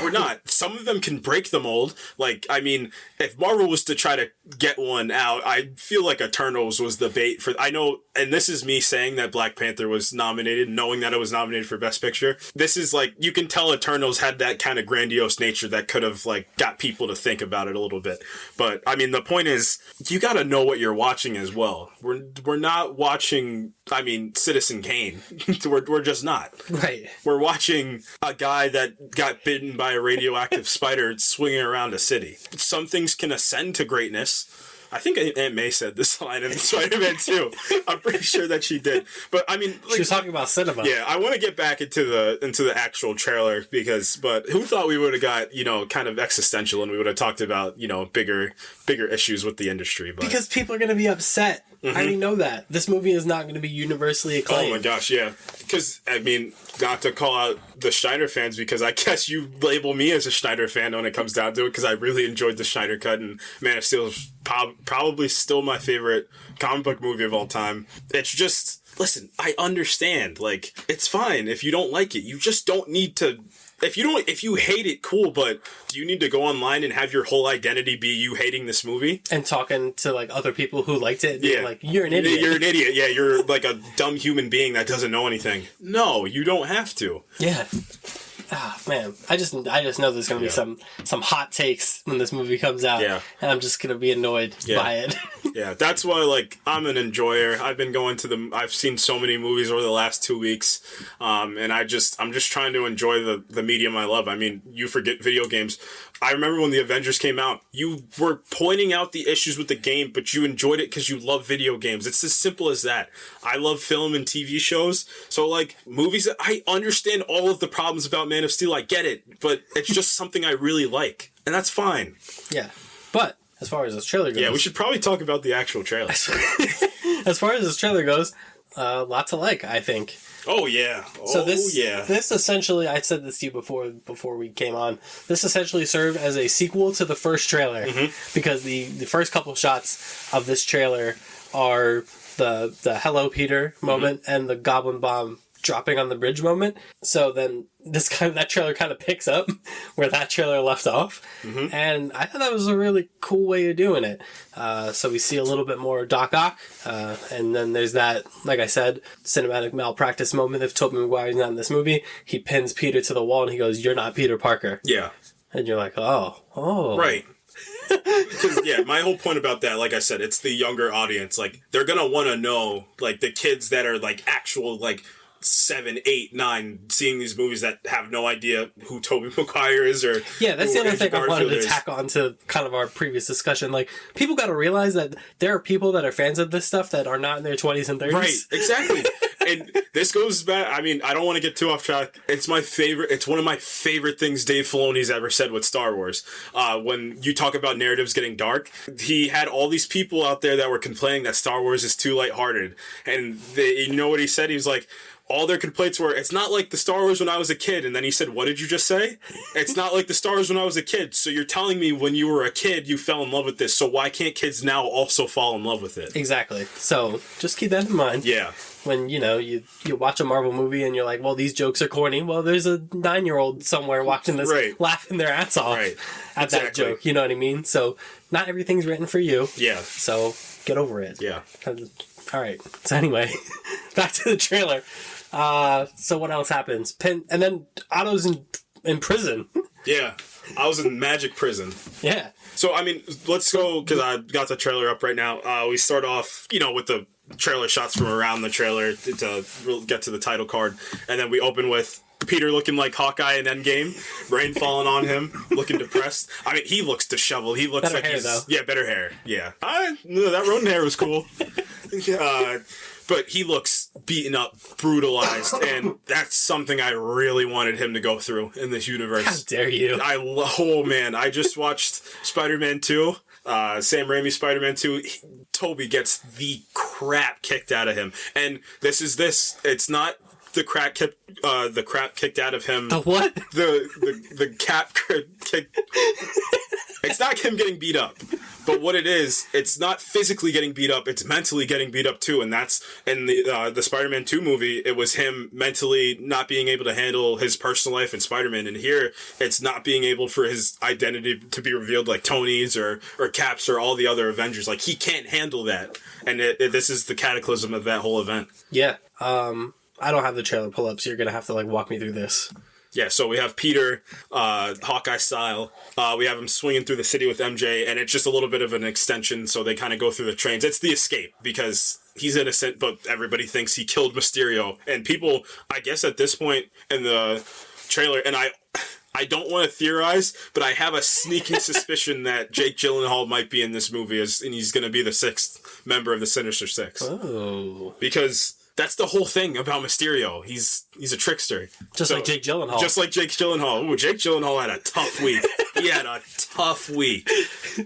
[SPEAKER 2] We're not. Some of them can break the mold. Like, I mean, if Marvel was to try to get one out, I feel like Eternals was the bait for... I know, and this is me saying that Black Panther was nominated, knowing that it was nominated for Best Picture. This is like, you can tell Eternals had that kind of grandiose nature that could have, like, got people to think about it a little bit. But I mean, the point is, you got to know what you're watching as well. We're not watching, I mean, Citizen Kane. we're just not.
[SPEAKER 1] Right.
[SPEAKER 2] We're watching a guy that got bitten by a radioactive spider swinging around a city. Some things can ascend to greatness. I think Aunt May said this line in Spider-Man 2. I'm pretty sure that she did. But I mean, like,
[SPEAKER 1] she was talking about cinema.
[SPEAKER 2] Yeah, I want to get back into the actual trailer but who thought we would have got, kind of existential and we would have talked about, bigger issues with the industry. But
[SPEAKER 1] because people are going to be upset. Mm-hmm. I already know that. This movie is not going to be universally acclaimed.
[SPEAKER 2] Oh my gosh, yeah. Because, I mean, not to call out the Schneider fans, because I guess you label me as a Schneider fan when it comes down to it, because I really enjoyed the Schneider Cut, and Man of Steel is probably still my favorite comic book movie of all time. It's just, listen, I understand. Like, it's fine if you don't like it. You just don't need to... If you hate it, cool, but do you need to go online and have your whole identity be you hating this movie?
[SPEAKER 1] And talking to, like, other people who liked it, and like, you're an idiot.
[SPEAKER 2] You're an idiot, yeah, you're like a dumb human being that doesn't know anything. No, you don't have to.
[SPEAKER 1] Yeah. man, I just know there's going to be some hot takes when this movie comes out.
[SPEAKER 2] Yeah.
[SPEAKER 1] And I'm just going to be annoyed by it.
[SPEAKER 2] Yeah, that's why, like, I'm an enjoyer. I've been going to I've seen so many movies over the last 2 weeks, and I'm just trying to enjoy the medium I love. I mean, you forget video games. I remember when the Avengers came out, you were pointing out the issues with the game, but you enjoyed it because you love video games. It's as simple as that. I love film and TV shows, so, like, movies, I understand all of the problems about Man of Steel. I get it, but it's just something I really like, and that's fine.
[SPEAKER 1] Yeah, but as far as this trailer goes...
[SPEAKER 2] Yeah, we should probably talk about the actual trailer.
[SPEAKER 1] As far as this trailer goes, lot to like, I think.
[SPEAKER 2] Oh, yeah.
[SPEAKER 1] This essentially, I said this to you before we came on, this essentially served as a sequel to the first trailer, because the first couple shots of this trailer are the Hello Peter moment and the Goblin Bomb dropping on the bridge moment. So then that trailer kind of picks up where that trailer left off. And I thought that was a really cool way of doing it. So we see a little bit more Doc Ock. And then there's that, like I said, cinematic malpractice moment. If Tobey Maguire's not in this movie, he pins Peter to the wall and he goes, "You're not Peter Parker."
[SPEAKER 2] Yeah.
[SPEAKER 1] And you're like, oh.
[SPEAKER 2] Right. Because, my whole point about that, like I said, it's the younger audience. Like, they're going to want to know, like, the kids that are, like, actual, like, 7, 8, 9, seeing these movies that have no idea who Tobey Maguire is or...
[SPEAKER 1] Yeah, that's the other thing I wanted to tack on to kind of our previous discussion. Like, people got to realize that there are people that are fans of this stuff that are not in their 20s and 30s.
[SPEAKER 2] Right, exactly. And this goes back, I mean, I don't want to get too off track. It's one of my favorite things Dave Filoni's ever said with Star Wars. When you talk about narratives getting dark, he had all these people out there that were complaining that Star Wars is too lighthearted. And you know what he said? He was like, all their complaints were, it's not like the Star Wars when I was a kid. And then he said, what did you just say? It's not like the Star Wars when I was a kid. So you're telling me when you were a kid, you fell in love with this. So why can't kids now also fall in love with it? Exactly.
[SPEAKER 1] So just keep that in mind.
[SPEAKER 2] Yeah.
[SPEAKER 1] When, you watch a Marvel movie and you're like, well, these jokes are corny. Well, there's a 9-year-old somewhere watching this laughing their ass off at that joke. You know what I mean? So not everything's written for you.
[SPEAKER 2] Yeah.
[SPEAKER 1] So get over it.
[SPEAKER 2] Yeah.
[SPEAKER 1] All right. So anyway, back to the trailer. So what else happens? And then Otto's in prison.
[SPEAKER 2] Yeah. I was in magic prison.
[SPEAKER 1] Yeah.
[SPEAKER 2] So, I mean, let's go, because I got the trailer up right now. We start off, with the trailer shots from around the trailer to get to the title card. And then we open with Peter looking like Hawkeye in Endgame, rain falling on him, looking depressed. I mean, he looks disheveled. He looks
[SPEAKER 1] better
[SPEAKER 2] like
[SPEAKER 1] hair, though.
[SPEAKER 2] Yeah, better hair. Yeah. That rodent hair was cool. But he looks beaten up, brutalized, and that's something I really wanted him to go through in this universe.
[SPEAKER 1] How dare you?
[SPEAKER 2] I just watched Spider-Man 2, Sam Raimi's Spider-Man 2. Tobey gets the crap kicked out of him. And it's not the crap kicked out of him.
[SPEAKER 1] The what?
[SPEAKER 2] The cap kicked. It's not him getting beat up. But what it is, it's not physically getting beat up, it's mentally getting beat up too, and that's, in the Spider-Man 2 movie, it was him mentally not being able to handle his personal life in Spider-Man, and here, it's not being able for his identity to be revealed like Tony's or Cap's or all the other Avengers. Like, he can't handle that, and this is the cataclysm of that whole event.
[SPEAKER 1] Yeah, I don't have the trailer pull up, so you're gonna have to, walk me through this.
[SPEAKER 2] Yeah, so we have Peter, Hawkeye style. We have him swinging through the city with MJ, and it's just a little bit of an extension, so they kind of go through the trains. It's the escape, because he's innocent, but everybody thinks he killed Mysterio. And people, I guess at this point in the trailer, and I don't want to theorize, but I have a sneaking suspicion that Jake Gyllenhaal might be in this movie, and he's going to be the 6th member of the Sinister Six.
[SPEAKER 1] Oh.
[SPEAKER 2] Because that's the whole thing about Mysterio. He's a trickster.
[SPEAKER 1] Like Jake Gyllenhaal.
[SPEAKER 2] Just like Jake Gyllenhaal. Ooh, Jake Gyllenhaal had a tough week. He had a tough week.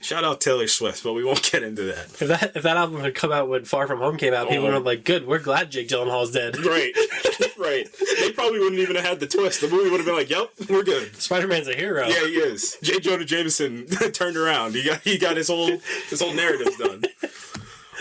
[SPEAKER 2] Shout out Taylor Swift, but we won't get into that.
[SPEAKER 1] If that album had come out when Far From Home came out, people would have been like, good, we're glad Jake Gyllenhaal's dead.
[SPEAKER 2] Right. Right. They probably wouldn't even have had the twist. The movie would have been like, yep, we're good.
[SPEAKER 1] Spider-Man's a hero.
[SPEAKER 2] Yeah, he is. J. Jonah Jameson turned around. He got his whole narratives done.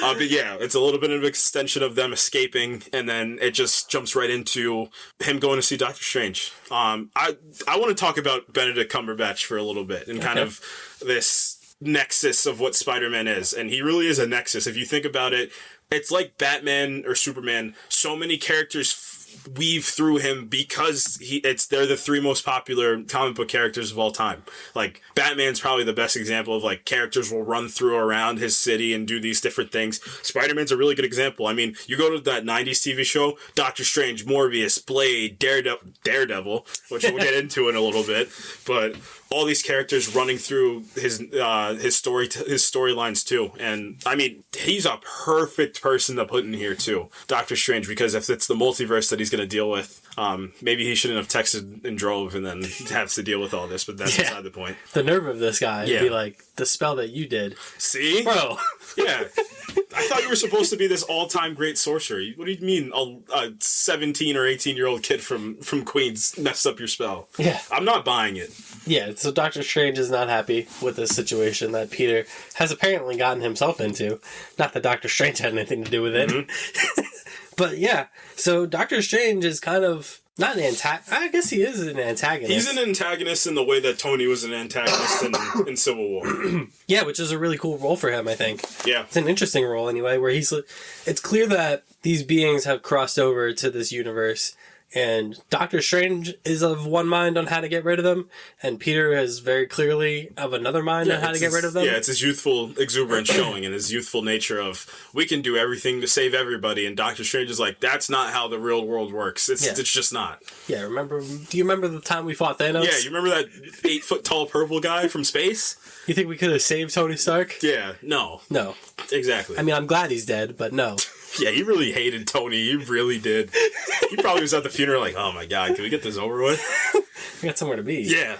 [SPEAKER 2] But yeah, it's a little bit of an extension of them escaping, and then it just jumps right into him going to see Doctor Strange. I want to talk about Benedict Cumberbatch for a little bit, and kind of this nexus of what Spider-Man is. And he really is a nexus. If you think about it, it's like Batman or Superman. So many characters weave through him because they're the three most popular comic book characters of all time. Like, Batman's probably the best example of, like, characters will run through around his city and do these different things. Spider-Man's a really good example. I mean, you go to that 90s TV show, Doctor Strange, Morbius, Blade, Daredevil, which we'll get into in a little bit, but all these characters running through his storylines too. And I mean, he's a perfect person to put in here too, Doctor Strange, because if it's the multiverse that he's going to deal with, maybe he shouldn't have texted and drove and then has to deal with all this, but that's beside the point.
[SPEAKER 1] The nerve of this guy would be like, the spell that you did.
[SPEAKER 2] See?
[SPEAKER 1] Bro.
[SPEAKER 2] Yeah. I thought you were supposed to be this all-time great sorcerer. What do you mean a 17 or 18-year-old kid from Queens messed up your spell?
[SPEAKER 1] Yeah.
[SPEAKER 2] I'm not buying it.
[SPEAKER 1] Yeah, so Doctor Strange is not happy with this situation that Peter has apparently gotten himself into. Not that Doctor Strange had anything to do with it. Mm-hmm. But yeah, so Doctor Strange is kind of not an antagonist. I guess he is an antagonist.
[SPEAKER 2] He's an antagonist in the way that Tony was an antagonist in Civil War.
[SPEAKER 1] Yeah, which is a really cool role for him, I think.
[SPEAKER 2] Yeah.
[SPEAKER 1] It's an interesting role anyway, where it's clear that these beings have crossed over to this universe, and Doctor Strange is of one mind on how to get rid of them, and Peter is very clearly of another mind on how to get rid of them.
[SPEAKER 2] Yeah, it's his youthful exuberance showing and his youthful nature of, we can do everything to save everybody, and Doctor Strange is like, that's not how the real world works. It's just not.
[SPEAKER 1] Yeah, do you remember the time we fought Thanos?
[SPEAKER 2] Yeah, you remember that 8-foot-tall purple guy from space?
[SPEAKER 1] You think we could have saved Tony Stark?
[SPEAKER 2] Yeah, no.
[SPEAKER 1] No.
[SPEAKER 2] Exactly.
[SPEAKER 1] I mean, I'm glad he's dead, but no.
[SPEAKER 2] Yeah, he really hated Tony. He really did. He probably was at the funeral like, oh my god, can we get this over with?
[SPEAKER 1] We got somewhere to be.
[SPEAKER 2] Yeah.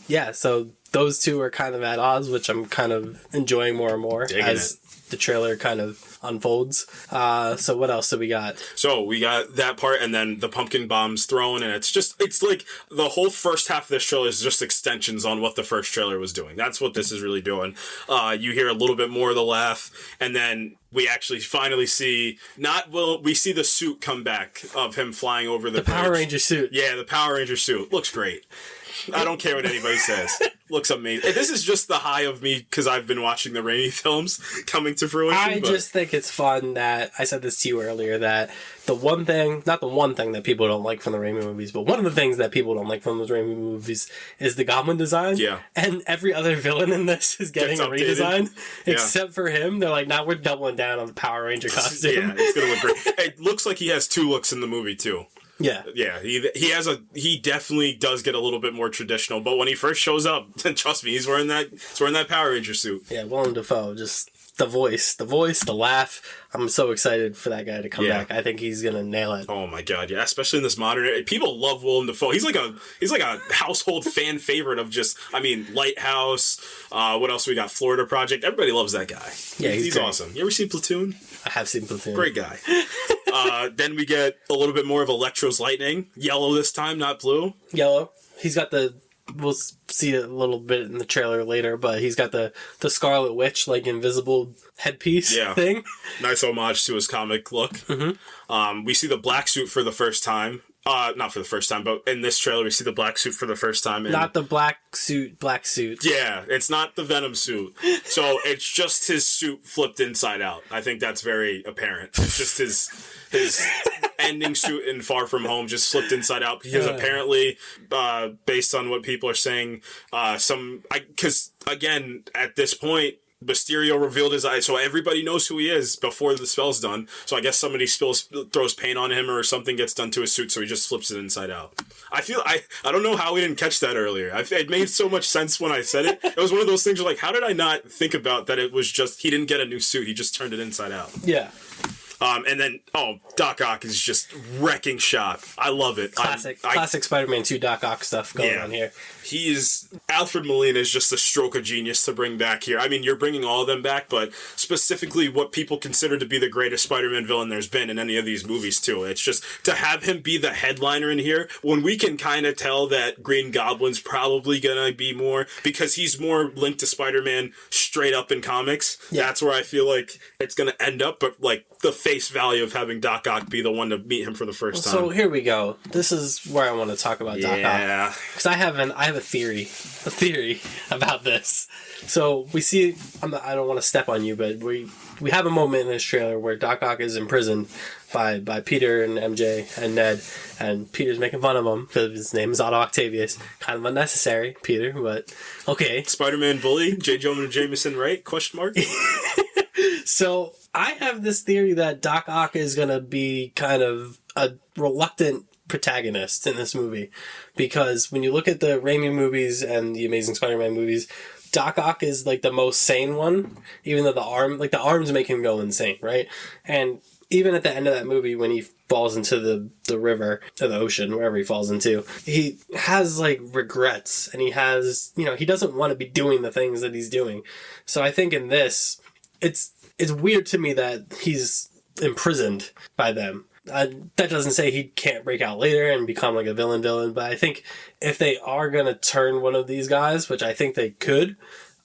[SPEAKER 1] Yeah, so those two are kind of at odds, which I'm kind of enjoying more and more as the trailer kind of unfolds. So what else do we got?
[SPEAKER 2] So we got that part, and then the pumpkin bombs thrown, and it's like the whole first half of this trailer is just extensions on what the first trailer was doing. That's what this is really doing. You hear a little bit more of the laugh, and then we actually finally see we see the suit come back of him flying over the
[SPEAKER 1] Power Ranger suit.
[SPEAKER 2] Yeah, the Power Ranger suit. Looks great. I don't care what anybody says. Looks amazing. This is just the high of me because I've been watching the Raimi films coming to fruition.
[SPEAKER 1] Just think it's fun that, I said this to you earlier, that not the one thing that people don't like from the Raimi movies, but one of the things that people don't like from those Raimi movies is the Goblin design.
[SPEAKER 2] Yeah.
[SPEAKER 1] And every other villain in this is getting a redesign. Except for him. They're like, we're doubling down on the Power Ranger costume.
[SPEAKER 2] Yeah, it's going to look great. It looks like he has two looks in the movie, too.
[SPEAKER 1] Yeah.
[SPEAKER 2] Yeah, he definitely does get a little bit more traditional, but when he first shows up, trust me, he's wearing that Power Ranger suit.
[SPEAKER 1] Yeah, Willem Dafoe, just the voice, the laugh. I'm so excited for that guy to come back. I think he's gonna nail it.
[SPEAKER 2] Oh my god, yeah! Especially in this modern era, people love Willem Dafoe. He's like a household fan favorite of Lighthouse. What else we got? Florida Project. Everybody loves that guy.
[SPEAKER 1] Yeah,
[SPEAKER 2] he's awesome. You ever seen Platoon?
[SPEAKER 1] I have seen Platoon.
[SPEAKER 2] Great guy. Then we get a little bit more of Electro's lightning, yellow this time, not blue.
[SPEAKER 1] Yellow. He's got we'll see it a little bit in the trailer later, but he's got the Scarlet Witch, like, invisible headpiece thing.
[SPEAKER 2] Nice homage to his comic look. Mm-hmm. We see the black suit for the first time. Not for the first time, but in this trailer we see the black suit for the first time.
[SPEAKER 1] Not the black suit.
[SPEAKER 2] Yeah, it's not the Venom suit. So it's just his suit flipped inside out. I think that's very apparent. It's just his ending suit in Far From Home just flipped inside out because apparently, based on what people are saying, because again, at this point, Mysterio revealed his eyes, so everybody knows who he is before the spell's done. So I guess somebody throws paint on him or something gets done to his suit, so he just flips it inside out. I don't know how we didn't catch that earlier. It made so much sense when I said it. It was one of those things where, like, how did I not think about that? It was just, he didn't get a new suit, he just turned it inside out.
[SPEAKER 1] Yeah.
[SPEAKER 2] And then, Doc Ock is just wrecking shop. I love it.
[SPEAKER 1] Classic Spider-Man 2 Doc Ock stuff going on here.
[SPEAKER 2] Alfred Molina is just a stroke of genius to bring back here. I mean, you're bringing all of them back, but specifically what people consider to be the greatest Spider-Man villain there's been in any of these movies, too. It's just, to have him be the headliner in here, when we can kind of tell that Green Goblin's probably gonna be more, because he's more linked to Spider-Man straight up in comics. Yeah. That's where I feel like it's gonna end up, but, like, the face value of having Doc Ock be the one to meet him for the first time.
[SPEAKER 1] So here we go. This is where I want to talk about Doc Ock. Because I have a theory about this. So we see, I don't want to step on you, but we have a moment in this trailer where Doc Ock is imprisoned by Peter and MJ and Ned, and Peter's making fun of him because his name is Otto Octavius. Kind of unnecessary, Peter, but okay.
[SPEAKER 2] Spider-Man bully, J. Jonah Jameson, right? Question mark?
[SPEAKER 1] So I have this theory that Doc Ock is going to be kind of a reluctant protagonist in this movie, because when you look at the Raimi movies and the Amazing Spider-Man movies, Doc Ock is like the most sane one, even though the arms make him go insane, right? And even at the end of that movie, when he falls into the river or the ocean, wherever he falls into, he has like regrets, and he has, he doesn't want to be doing the things that he's doing. So I think in this, it's weird to me that he's imprisoned by them. That doesn't say he can't break out later and become like a villain, but I think if they are going to turn one of these guys, which I think they could,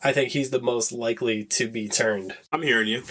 [SPEAKER 1] I think he's the most likely to be turned.
[SPEAKER 2] I'm hearing you.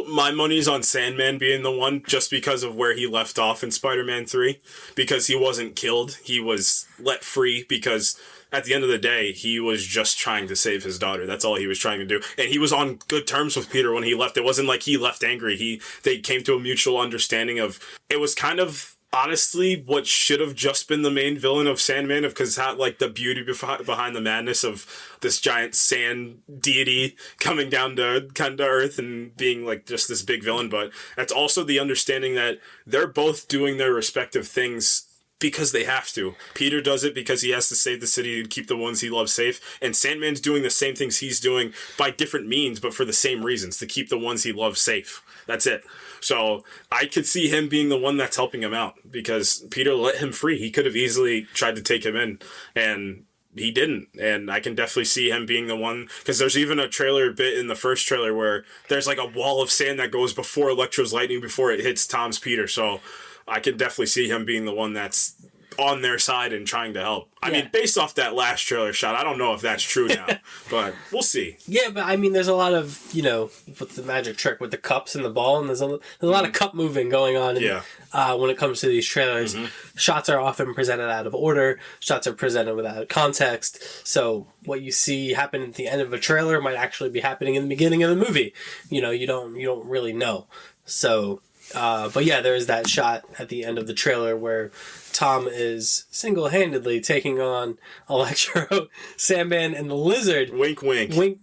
[SPEAKER 2] My money's on Sandman being the one, just because of where he left off in Spider-Man 3, because he wasn't killed. He was let free because at the end of the day, he was just trying to save his daughter. That's all he was trying to do. And he was on good terms with Peter when he left. It wasn't like he left angry. They came to a mutual understanding of, it was kind of honestly what should have just been the main villain of Sandman, because it had like the beauty behind the madness of this giant sand deity coming down to kind of Earth and being like just this big villain. But that's also the understanding that they're both doing their respective things because they have to. Peter does it because he has to save the city and keep the ones he loves safe. And Sandman's doing the same things he's doing by different means, but for the same reasons, to keep the ones he loves safe. That's it. So I could see him being the one that's helping him out, because Peter let him free. He could have easily tried to take him in, and he didn't. And I can definitely see him being the one, because there's even a trailer bit in the first trailer where there's like a wall of sand that goes before Electro's lightning before it hits Tom's Peter. So I can definitely see him being the one that's on their side and trying to help. I mean, based off that last trailer shot, I don't know if that's true now, but we'll see.
[SPEAKER 1] Yeah, but I mean, there's a lot of, with the magic trick with the cups and the ball, and there's a lot of cup moving going on when it comes to these trailers. Mm-hmm. Shots are often presented out of order. Shots are presented without context. So what you see happen at the end of a trailer might actually be happening in the beginning of the movie. You don't really know. So, but yeah, there is that shot at the end of the trailer where Tom is single-handedly taking on Electro, Sandman, and the Lizard.
[SPEAKER 2] Wink, wink.
[SPEAKER 1] Wink.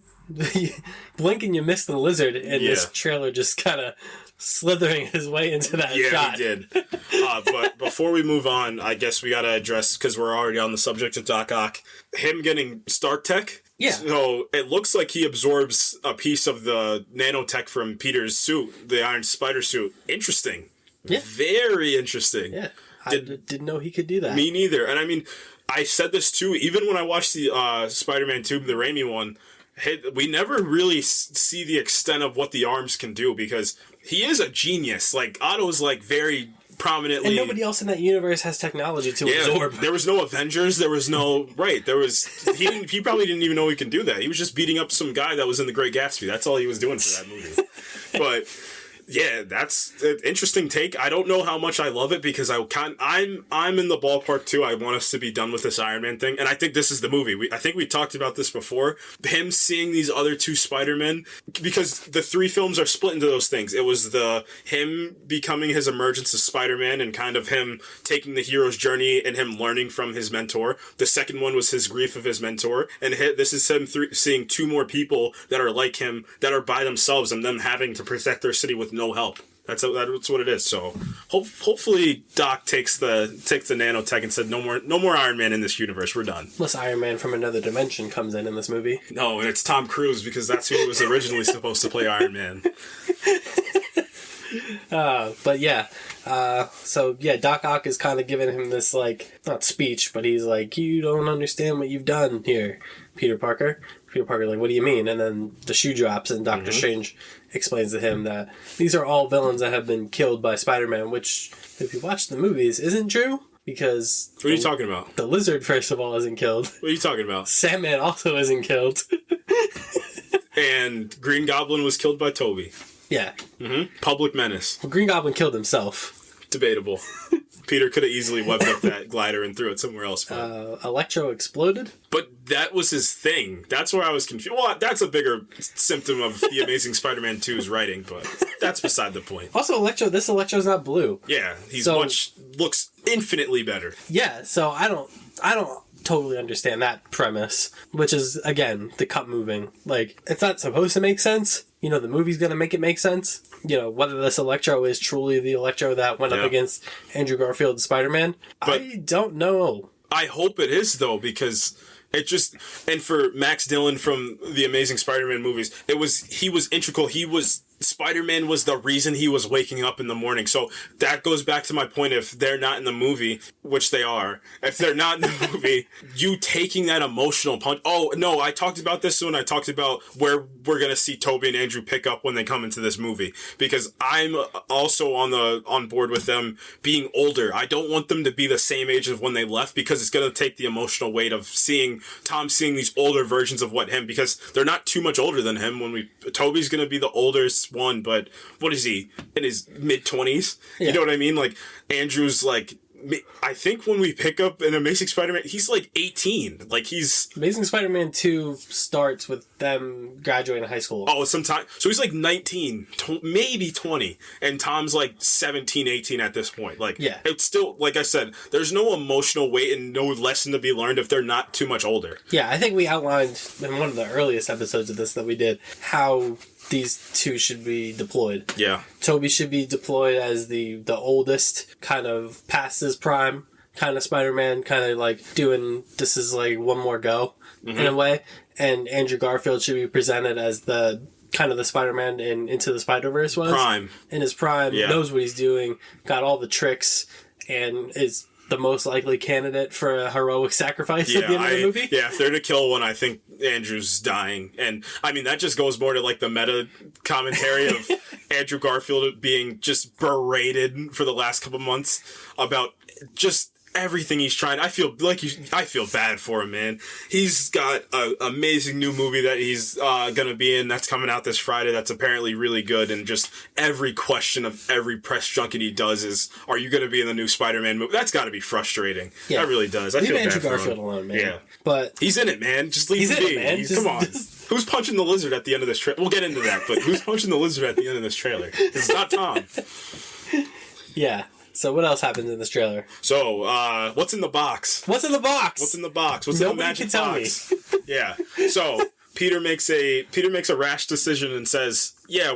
[SPEAKER 1] Blink and you miss the Lizard, and this trailer just kind of slithering his way into that shot.
[SPEAKER 2] Yeah, he did. But before we move on, I guess we got to address, because we're already on the subject of Doc Ock, him getting Stark Tech.
[SPEAKER 1] Yeah.
[SPEAKER 2] So it looks like he absorbs a piece of the nanotech from Peter's suit, the Iron Spider suit. Interesting. Yeah. Very interesting.
[SPEAKER 1] Yeah. I didn't know he could do that.
[SPEAKER 2] Me neither. And I mean, I said this too, even when I watched the Spider-Man 2, the Raimi one, we never really see the extent of what the arms can do, because he is a genius. Like, Otto's like very prominently,
[SPEAKER 1] and nobody else in that universe has technology to absorb.
[SPEAKER 2] There was no Avengers. There was no he probably didn't even know he could do that. He was just beating up some guy that was in The Great Gatsby. That's all he was doing for that movie. But yeah, that's an interesting take. I don't know how much I love it, because I'm in the ballpark too. I want us to be done with this Iron Man thing, and I think this is the movie. I think we talked about this before. Him seeing these other two Spider-Men, because the three films are split into those things. It was him becoming his emergence as Spider-Man, and kind of him taking the hero's journey and him learning from his mentor. The second one was his grief of his mentor, and this is him seeing two more people that are like him, that are by themselves, and them having to protect their city with no help. That's what it is. So hopefully Doc takes the nanotech and said no more Iron Man in this universe. We're done.
[SPEAKER 1] Unless Iron Man from another dimension comes in this movie.
[SPEAKER 2] No, and it's Tom Cruise, because that's who was originally supposed to play Iron Man.
[SPEAKER 1] But yeah. So yeah, Doc Ock is kind of giving him this, like, not speech, but he's like, you don't understand what you've done here, Peter Parker. Peter Parker, like, what do you mean? And then the shoe drops, and Doctor Strange explains to him that these are all villains that have been killed by Spider-Man, which, if you watch the movies, isn't true, because...
[SPEAKER 2] What are you talking about?
[SPEAKER 1] The Lizard, first of all, isn't killed.
[SPEAKER 2] What are you talking about?
[SPEAKER 1] Sandman also isn't killed.
[SPEAKER 2] And Green Goblin was killed by Toby.
[SPEAKER 1] Yeah.
[SPEAKER 2] Public menace.
[SPEAKER 1] Well, Green Goblin killed himself.
[SPEAKER 2] Debatable. Peter could have easily webbed up that glider and threw it somewhere else. But
[SPEAKER 1] Electro exploded?
[SPEAKER 2] But that was his thing. That's where I was confused. Well, that's a bigger symptom of the Amazing Spider-Man 2's writing, but that's beside the point.
[SPEAKER 1] Also, this Electro's not blue.
[SPEAKER 2] Yeah, looks infinitely better.
[SPEAKER 1] Yeah, so I don't totally understand that premise, which is, again, the cut moving. Like, it's not supposed to make sense. You know, the movie's gonna make it make sense. You know, whether this Electro is truly the Electro that went up against Andrew Garfield's Spider-Man, I don't know.
[SPEAKER 2] I hope it is, though, because it just... And for Max Dillon from the Amazing Spider-Man movies, he was integral. Spider-Man was the reason he was waking up in the morning. So that goes back to my point. If they're not in the movie, which they are, if they're not in the movie, you taking that emotional punch. Oh, no, I talked about this when I talked about where we're going to see Tobey and Andrew pick up when they come into this movie. Because I'm also on board with them being older. I don't want them to be the same age of when they left, because it's going to take the emotional weight of seeing these older versions of because they're not too much older than him. Tobey's going to be the oldest one, but what is he, in his mid-20s? You know what I mean? Like, Andrew's like, I think when we pick up an Amazing Spider-Man, he's like 18. Like, he's...
[SPEAKER 1] Amazing Spider-Man 2 starts with them graduating high school.
[SPEAKER 2] Oh, sometime. So he's like 19, maybe 20. And Tom's like 17, 18 at this point. Like, it's still, like I said, there's no emotional weight and no lesson to be learned if they're not too much older.
[SPEAKER 1] Yeah, I think we outlined in one of the earliest episodes of this that we did how these two should be deployed. Yeah. Tobey should be deployed as the oldest, kind of past his prime, kind of Spider-Man, kind of like doing, this is like one more go, in a way. And Andrew Garfield should be presented as the kind of the Spider-Man in Into the Spider-Verse was. Prime. In his prime, knows what he's doing, got all the tricks, and is the most likely candidate for a heroic sacrifice at the end of the movie. Yeah, if they're to kill one, I think Andrew's dying. And, I mean, that just goes more to, like, the meta commentary of Andrew Garfield being just berated for the last couple months about just everything he's trying. I feel bad for him, man. He's got an amazing new movie that he's gonna be in that's coming out this Friday that's apparently really good, and just every question of every press junket he does is, are you gonna be in the new Spider-Man movie? That's gotta be frustrating. Yeah. That really does. I feel bad for Garfield alone, man. Yeah. But he's in it, man. Just leave him be. Man. Come on. Who's punching the lizard at the end of this trailer? We'll get into that, but who's punching the lizard at the end of this trailer? It's not Tom. Yeah. So what else happens in this trailer? So, what's in the box? What's in the box? What's in the box? What's in the magic box? Yeah. So Peter makes a rash decision and says, "Yeah,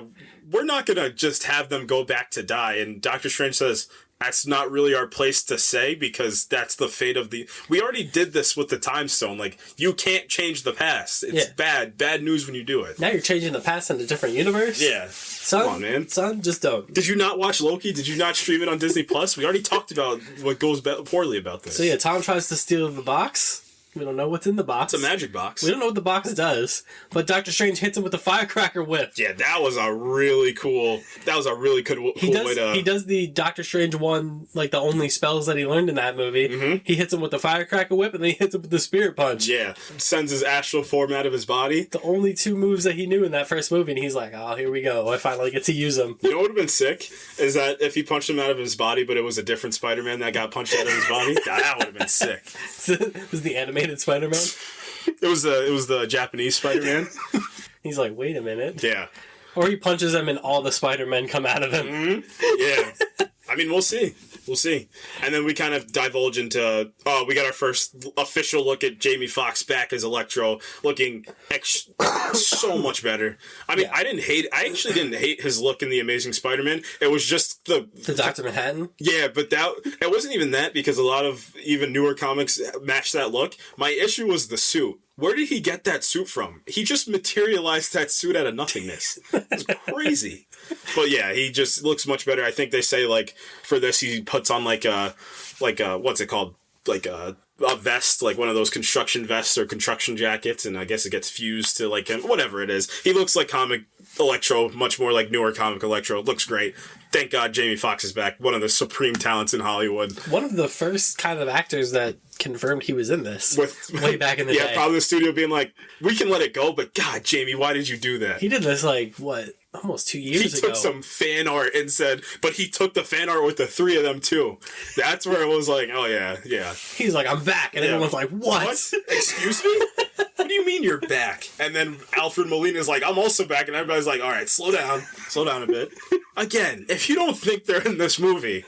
[SPEAKER 1] we're not gonna just have them go back to die." And Doctor Strange says, "That's not really our place to say, because that's the fate of the... We already did this with the Time Stone. Like, you can't change the past. It's bad news when you do it." Now you're changing the past in a different universe? Yeah. Son, come on, man. Son, just don't. Did you not watch Loki? Did you not stream it on Disney Plus? We already talked about what goes poorly about this. So yeah, Tom tries to steal the box. We don't know what's in the box. It's a magic box. We don't know what the box does, but Doctor Strange hits him with the firecracker whip. Yeah, that was a really cool way to... He does the Doctor Strange one, like the only spells that he learned in that movie. Mm-hmm. He hits him with the firecracker whip, and then he hits him with the spirit punch. Yeah. Sends his astral form out of his body. The only two moves that he knew in that first movie, and he's like, oh, here we go. I finally get to use them. You know what would have been sick? Is that if he punched him out of his body, but it was a different Spider-Man that got punched out of his body? That would have been sick. It was the animated Spider-Man? It was the Japanese Spider-Man. He's like, wait a minute. Yeah. Or he punches him and all the Spider-Men come out of him. Mm-hmm. Yeah. I mean, we'll see. We'll see. And then we kind of divulge into, we got our first official look at Jamie Foxx back as Electro, looking so much better. I mean, yeah. I actually didn't hate his look in The Amazing Spider-Man. It was just the Dr. Manhattan? Yeah, but it wasn't even that, because a lot of even newer comics match that look. My issue was the suit. Where did he get that suit from? He just materialized that suit out of nothingness. It's crazy. But yeah, he just looks much better. I think they say, like, for this he puts on like a what's it called? Like a vest, like one of those construction vests or construction jackets, and I guess it gets fused to like him. Whatever it is. He looks like comic Electro, much more like newer comic Electro. Looks great. Thank God Jamie Foxx is back. One of the supreme talents in Hollywood. One of the first kind of actors that confirmed he was in this way back in the day. Yeah, probably the studio being like, we can let it go, but God, Jamie, why did you do that? He did this like, what, almost 2 years
[SPEAKER 2] He
[SPEAKER 1] ago.
[SPEAKER 2] took some fan art and said, but he took the fan art with the three of them too. That's where it was like, oh yeah.
[SPEAKER 1] He's like, I'm back. And everyone's like, what?
[SPEAKER 2] Excuse me? What do you mean you're back? And then Alfred Molina's like, I'm also back. And everybody's like, all right, slow down a bit. Again, if you don't think they're in this movie,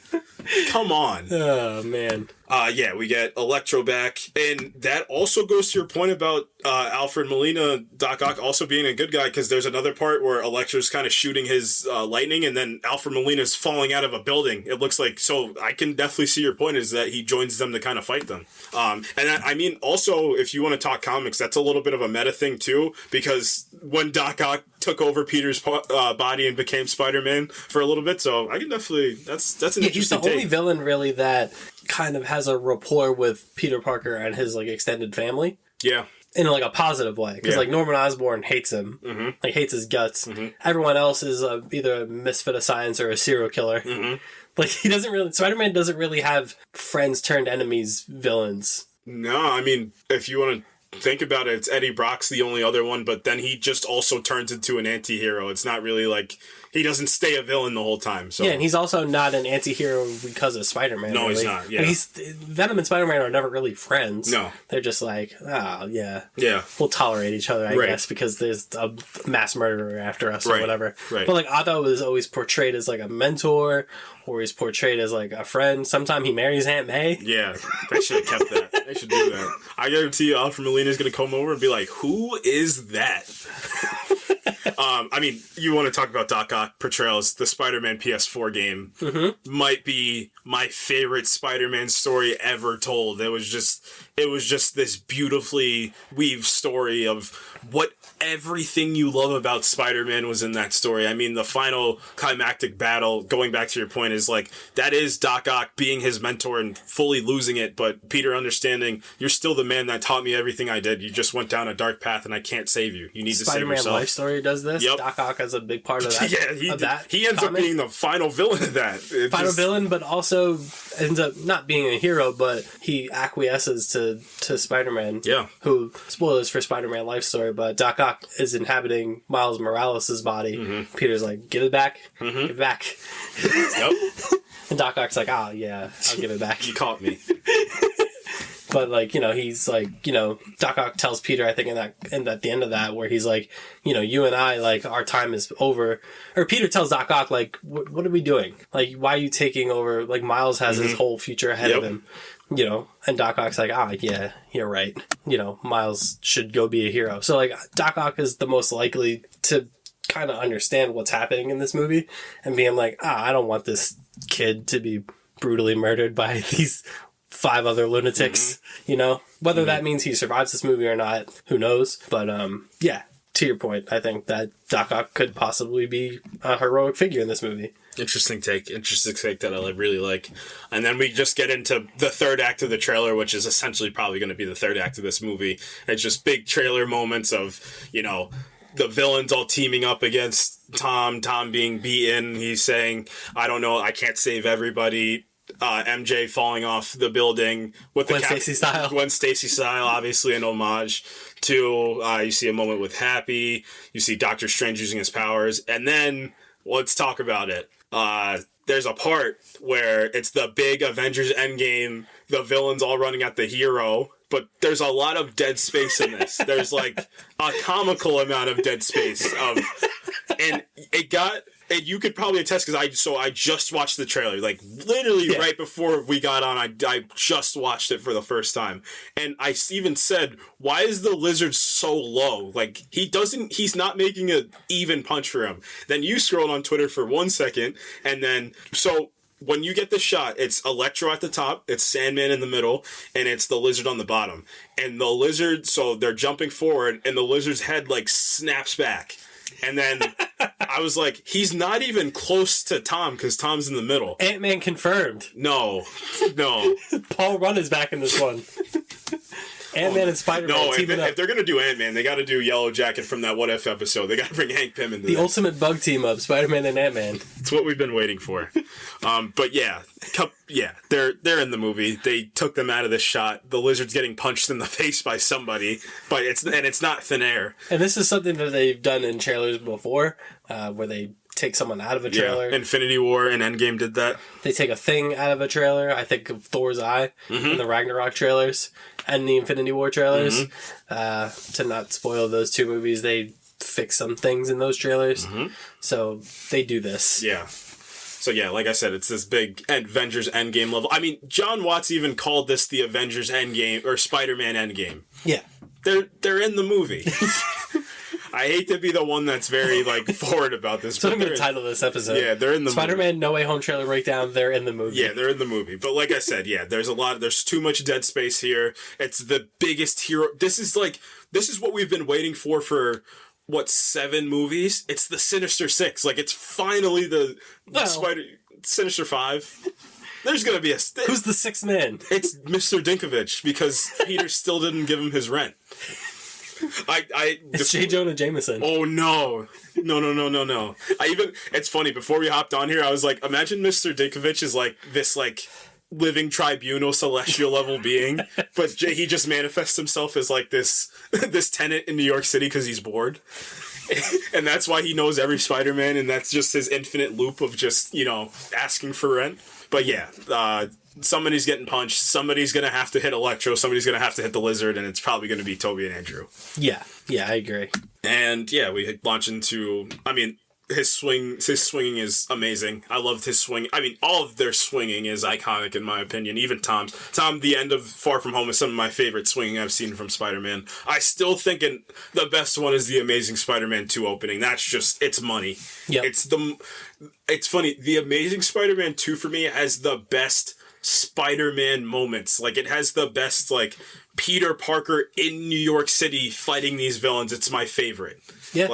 [SPEAKER 2] come on.
[SPEAKER 1] Oh, man.
[SPEAKER 2] Yeah, we get Electro back. And that also goes to your point about Alfred Molina, Doc Ock also being a good guy, because there's another part where Electro's kind of shooting his lightning, and then Alfred Molina's falling out of a building. It looks like, so I can definitely see your point, is that he joins them to kind of fight them. And I mean, also, if you want to talk comics, that's a little bit of a meta thing too, because when Doc Ock took over Peter's body and became Spider-Man for a little bit, so I can definitely, that's an interesting
[SPEAKER 1] he's the only villain really that kind of has a rapport with Peter Parker and his like extended family.
[SPEAKER 2] Yeah.
[SPEAKER 1] In like a positive way, because like Norman Osborn hates him, like hates his guts. Everyone else is either a misfit of science or a serial killer. Like he doesn't really. Spider-Man doesn't really have friends turned enemies, villains.
[SPEAKER 2] No, I mean, if you want to think about it, it's Eddie Brock's the only other one, but then he just also turns into an anti-hero. It's not really like, he doesn't stay a villain the whole time. So.
[SPEAKER 1] Yeah, and he's also not an anti-hero because of Spider-Man.
[SPEAKER 2] No,
[SPEAKER 1] really.
[SPEAKER 2] he's not, yeah.
[SPEAKER 1] And Venom and Spider-Man are never really friends.
[SPEAKER 2] No.
[SPEAKER 1] They're just like, oh, yeah.
[SPEAKER 2] Yeah.
[SPEAKER 1] We'll tolerate each other, I guess, because there's a mass murderer after us or whatever.
[SPEAKER 2] Right.
[SPEAKER 1] But like Otto is always portrayed as like a mentor, or he's portrayed as like a friend. Sometimes he marries Aunt May.
[SPEAKER 2] Yeah, they should have kept that. They should do that. I guarantee you Alfred Molina's going to come over and be like, who is that? I mean, you want to talk about Doc Ock portrayals. The Spider-Man PS4 game might be my favorite Spider-Man story ever told. It was just this beautifully weaved story of what everything you love about Spider-Man was in that story. I mean, the final climactic battle, going back to your point, is like, that is Doc Ock being his mentor and fully losing it, but Peter understanding, you're still the man that taught me everything I did. You just went down a dark path and I can't save you. You need to save yourself.
[SPEAKER 1] Spider-Man Life Story does this.
[SPEAKER 2] Yep.
[SPEAKER 1] Doc Ock is a big part of that.
[SPEAKER 2] He ends up being the final villain of that.
[SPEAKER 1] Villain, but also ends up not being a hero, but he acquiesces to Spider-Man.
[SPEAKER 2] Yeah.
[SPEAKER 1] Who, spoilers for Spider-Man Life Story, but Doc Ock is inhabiting Miles Morales' body. Peter's like, give it back. Give it back.
[SPEAKER 2] Yep.
[SPEAKER 1] And Doc Ock's like, oh, yeah, I'll give it back.
[SPEAKER 2] You caught me.
[SPEAKER 1] But, like, you know, he's like, you know, Doc Ock tells Peter, I think, at the end of that, where he's like, you know, you and I, like, our time is over. Or Peter tells Doc Ock, like, what are we doing? Like, why are you taking over? Like, Miles has his whole future ahead of him. You know, and Doc Ock's like, yeah, you're right. You know, Miles should go be a hero. So, like, Doc Ock is the most likely to kind of understand what's happening in this movie and being like, I don't want this kid to be brutally murdered by these 5 other lunatics, you know? Whether that means he survives this movie or not, who knows? But, yeah, to your point, I think that Doc Ock could possibly be a heroic figure in this movie.
[SPEAKER 2] Interesting take that I really like. And then we just get into the third act of the trailer, which is essentially probably going to be the third act of this movie. It's just big trailer moments of, you know, the villains all teaming up against Tom being beaten. He's saying, I don't know, I can't save everybody. MJ falling off the building with the Gwen Stacy style, obviously an homage to, you see a moment with Happy, you see Doctor Strange using his powers, and then let's talk about it. There's a part where it's the big Avengers Endgame, the villains all running at the hero, but there's a lot of dead space in this. There's like a comical amount of dead space and it got, and you could probably attest because I just watched the trailer, like literally right before we got on. I just watched it for the first time, and I even said, "Why is the lizard so low? Like he's not making an even punch for him." Then you scrolled on Twitter for 1 second, and then so. When you get the shot, it's Electro at the top, it's Sandman in the middle, and it's the lizard on the bottom. And the lizard, so they're jumping forward, and the lizard's head, like, snaps back. And then I was like, he's not even close to Tom, because Tom's in the middle.
[SPEAKER 1] Ant-Man confirmed.
[SPEAKER 2] No.
[SPEAKER 1] Paul Rudd is back in this one. Ant-Man and Spider-Man
[SPEAKER 2] No,
[SPEAKER 1] teaming up.
[SPEAKER 2] if they're gonna do Ant-Man, they got to do Yellow Jacket from that What If episode. They got to bring Hank Pym into
[SPEAKER 1] the
[SPEAKER 2] this.
[SPEAKER 1] ultimate bug team up, Spider-Man and Ant-Man.
[SPEAKER 2] It's what we've been waiting for. But yeah, they're in the movie. They took them out of this shot. The lizard's getting punched in the face by somebody, but it's not thin air.
[SPEAKER 1] And this is something that they've done in trailers before, where they take someone out of a trailer.
[SPEAKER 2] Yeah, Infinity War and Endgame did that.
[SPEAKER 1] They take a thing out of a trailer. I think of Thor's eye in the Ragnarok trailers and the Infinity War trailers. To not spoil those two movies, they fix some things in those trailers. So they do this.
[SPEAKER 2] Yeah. So yeah, like I said, it's this big Avengers Endgame level. I mean, John Watts even called this the Avengers Endgame or Spider-Man Endgame.
[SPEAKER 1] Yeah.
[SPEAKER 2] They're in the movie. I hate to be the one that's very forward about this.
[SPEAKER 1] So I'm going to title this episode.
[SPEAKER 2] Yeah, they're in the
[SPEAKER 1] Spider-Man
[SPEAKER 2] movie.
[SPEAKER 1] No Way Home trailer breakdown. They're in the movie.
[SPEAKER 2] Yeah, they're in the movie. But like I said, there's too much dead space here. It's the biggest hero. This is what we've been waiting for 7 movies? It's the Sinister Six. It's finally the Sinister Five. There's going to be
[SPEAKER 1] Who's the sixth man?
[SPEAKER 2] It's Mr. Dinklage because Peter still didn't give him his rent.
[SPEAKER 1] It's J. Jonah Jameson.
[SPEAKER 2] Oh no. No. It's funny, before we hopped on here, I was like, imagine Mr. Dinklage is this living tribunal celestial level being, but he just manifests himself as this tenant in New York City because he's bored. And that's why he knows every Spider-Man, and that's just his infinite loop of just, asking for rent. But yeah, somebody's getting punched, somebody's going to have to hit Electro, somebody's going to have to hit the Lizard, and it's probably going to be Toby and Andrew. Yeah,
[SPEAKER 1] I agree.
[SPEAKER 2] And yeah, we launch into, his swinging is amazing. I loved his swing. All of their swinging is iconic in my opinion. Even Tom's. The end of Far From Home is some of my favorite swinging I've seen from Spider-Man. I still think the best one is the Amazing Spider-Man 2 opening. That's just, it's money.
[SPEAKER 1] Yep.
[SPEAKER 2] It's funny. The Amazing Spider-Man 2 for me has the best Spider-Man moments. It has the best, Peter Parker in New York City fighting these villains. It's my favorite.
[SPEAKER 1] Yeah.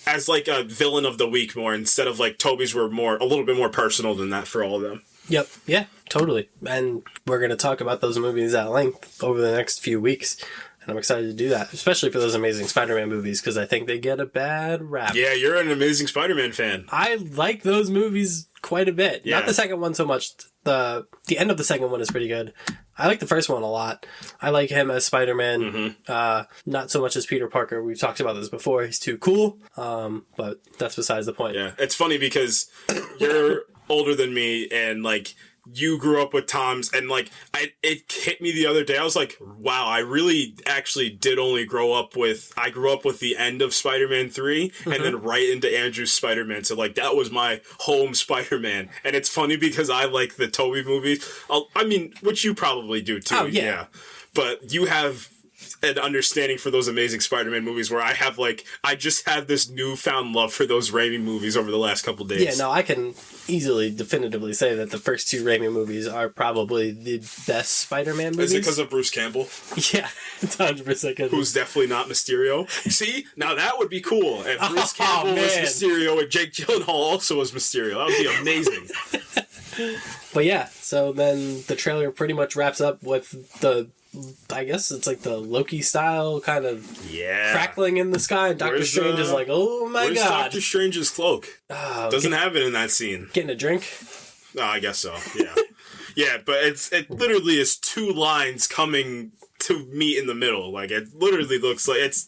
[SPEAKER 2] As a villain of the week more, instead of Toby's were a little bit more personal than that for all of them.
[SPEAKER 1] Yep. Yeah, totally. And we're going to talk about those movies at length over the next few weeks. And I'm excited to do that, especially for those Amazing Spider-Man movies, because I think they get a bad rap.
[SPEAKER 2] Yeah, you're an Amazing Spider-Man fan.
[SPEAKER 1] I like those movies quite a bit. Yeah. Not the second one so much. The end of the second one is pretty good. I like the first one a lot. I like him as Spider-Man. Not so much as Peter Parker. We've talked about this before. He's too cool. But that's besides the point.
[SPEAKER 2] Yeah, it's funny because you're older than me, and you grew up with Tom's, and it hit me the other day. I was like, wow, I really actually did only I grew up with the end of Spider-Man 3 and then right into Andrew's Spider-Man. So that was my home Spider-Man. And it's funny because I like the Tobey movies. Which you probably do too.
[SPEAKER 1] Oh, yeah.
[SPEAKER 2] But you have an understanding for those Amazing Spider-Man movies where I have I just have this newfound love for those Raimi movies over the last couple days.
[SPEAKER 1] Yeah, no, I can easily definitively say that the first 2 Raimi movies are probably the best Spider-Man movies.
[SPEAKER 2] Is it because of Bruce Campbell?
[SPEAKER 1] Yeah, it's 100%.
[SPEAKER 2] Who's definitely not Mysterio. See, now that would be cool. If Bruce Campbell was Mysterio and Jake Gyllenhaal also was Mysterio. That would be amazing.
[SPEAKER 1] But yeah, so then the trailer pretty much wraps up with I guess it's the Loki style kind of crackling in the sky. And Doctor Strange is oh my god.
[SPEAKER 2] Where's Doctor Strange's cloak? Doesn't have it in that scene.
[SPEAKER 1] Getting a drink?
[SPEAKER 2] Oh, I guess so, yeah. Yeah, but it literally is 2 lines coming to meet in the middle. It literally looks like it's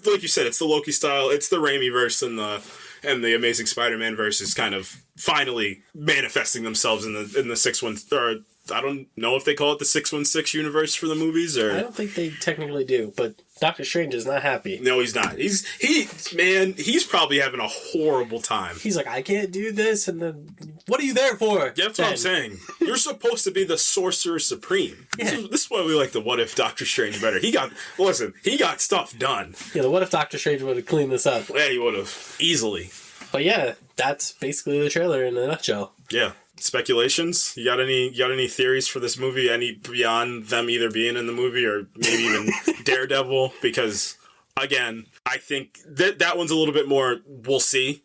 [SPEAKER 2] like you said, it's the Loki style, it's the Raimi verse and the Amazing Spider-Man verse is kind of finally manifesting themselves in the 616, or I don't know if they call it the 616 universe for the movies, or
[SPEAKER 1] I don't think they technically do, but Doctor Strange is not happy.
[SPEAKER 2] No, he's not. He's probably having a horrible time.
[SPEAKER 1] He's I can't do this, and then what are you there for?
[SPEAKER 2] Yeah, that's what I'm saying. You're supposed to be the Sorcerer Supreme. Yeah. This is why we like the What If Doctor Strange better. He got stuff done.
[SPEAKER 1] Yeah, the What If Doctor Strange would have cleaned this up.
[SPEAKER 2] Yeah, he would have. Easily.
[SPEAKER 1] But yeah, that's basically the trailer in a nutshell.
[SPEAKER 2] Yeah. Speculations? You got any theories for this movie? Any beyond them either being in the movie or maybe even Daredevil? Because again, I think that one's a little bit more. We'll see,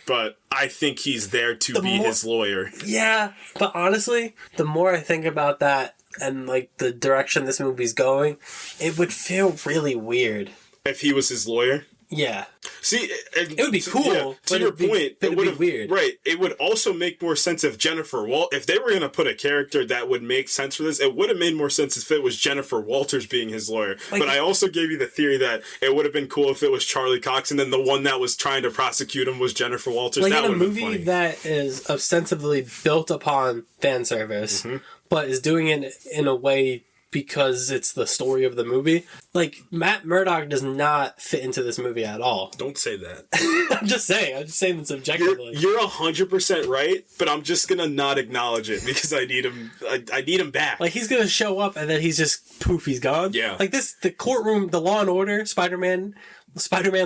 [SPEAKER 2] but I think he's there to be his lawyer.
[SPEAKER 1] Yeah, but honestly, the more I think about that, and like the direction this movie's going, it would feel really weird.
[SPEAKER 2] If he was his lawyer?
[SPEAKER 1] Yeah.
[SPEAKER 2] See,
[SPEAKER 1] it would be cool.
[SPEAKER 2] Yeah, to your point, it would
[SPEAKER 1] be weird.
[SPEAKER 2] Right. It would also make more sense if if they were going to put a character that would make sense for this, it would have made more sense if it was Jennifer Walters being his lawyer. Like, but I also gave you the theory that it would have been cool if it was Charlie Cox, and then the one that was trying to prosecute him was Jennifer Walters.
[SPEAKER 1] Like
[SPEAKER 2] that
[SPEAKER 1] in a movie that is ostensibly built upon fan service, but is doing it in a way because it's the story of the movie. Like, Matt Murdock does not fit into this movie at all.
[SPEAKER 2] Don't say that.
[SPEAKER 1] I'm just saying this objectively.
[SPEAKER 2] You're 100% right, but I'm just gonna not acknowledge it because I need him. I need him back.
[SPEAKER 1] Like, he's gonna show up and then he's just poof, he's gone.
[SPEAKER 2] Yeah.
[SPEAKER 1] Like the courtroom, the Law and Order, Spider-Man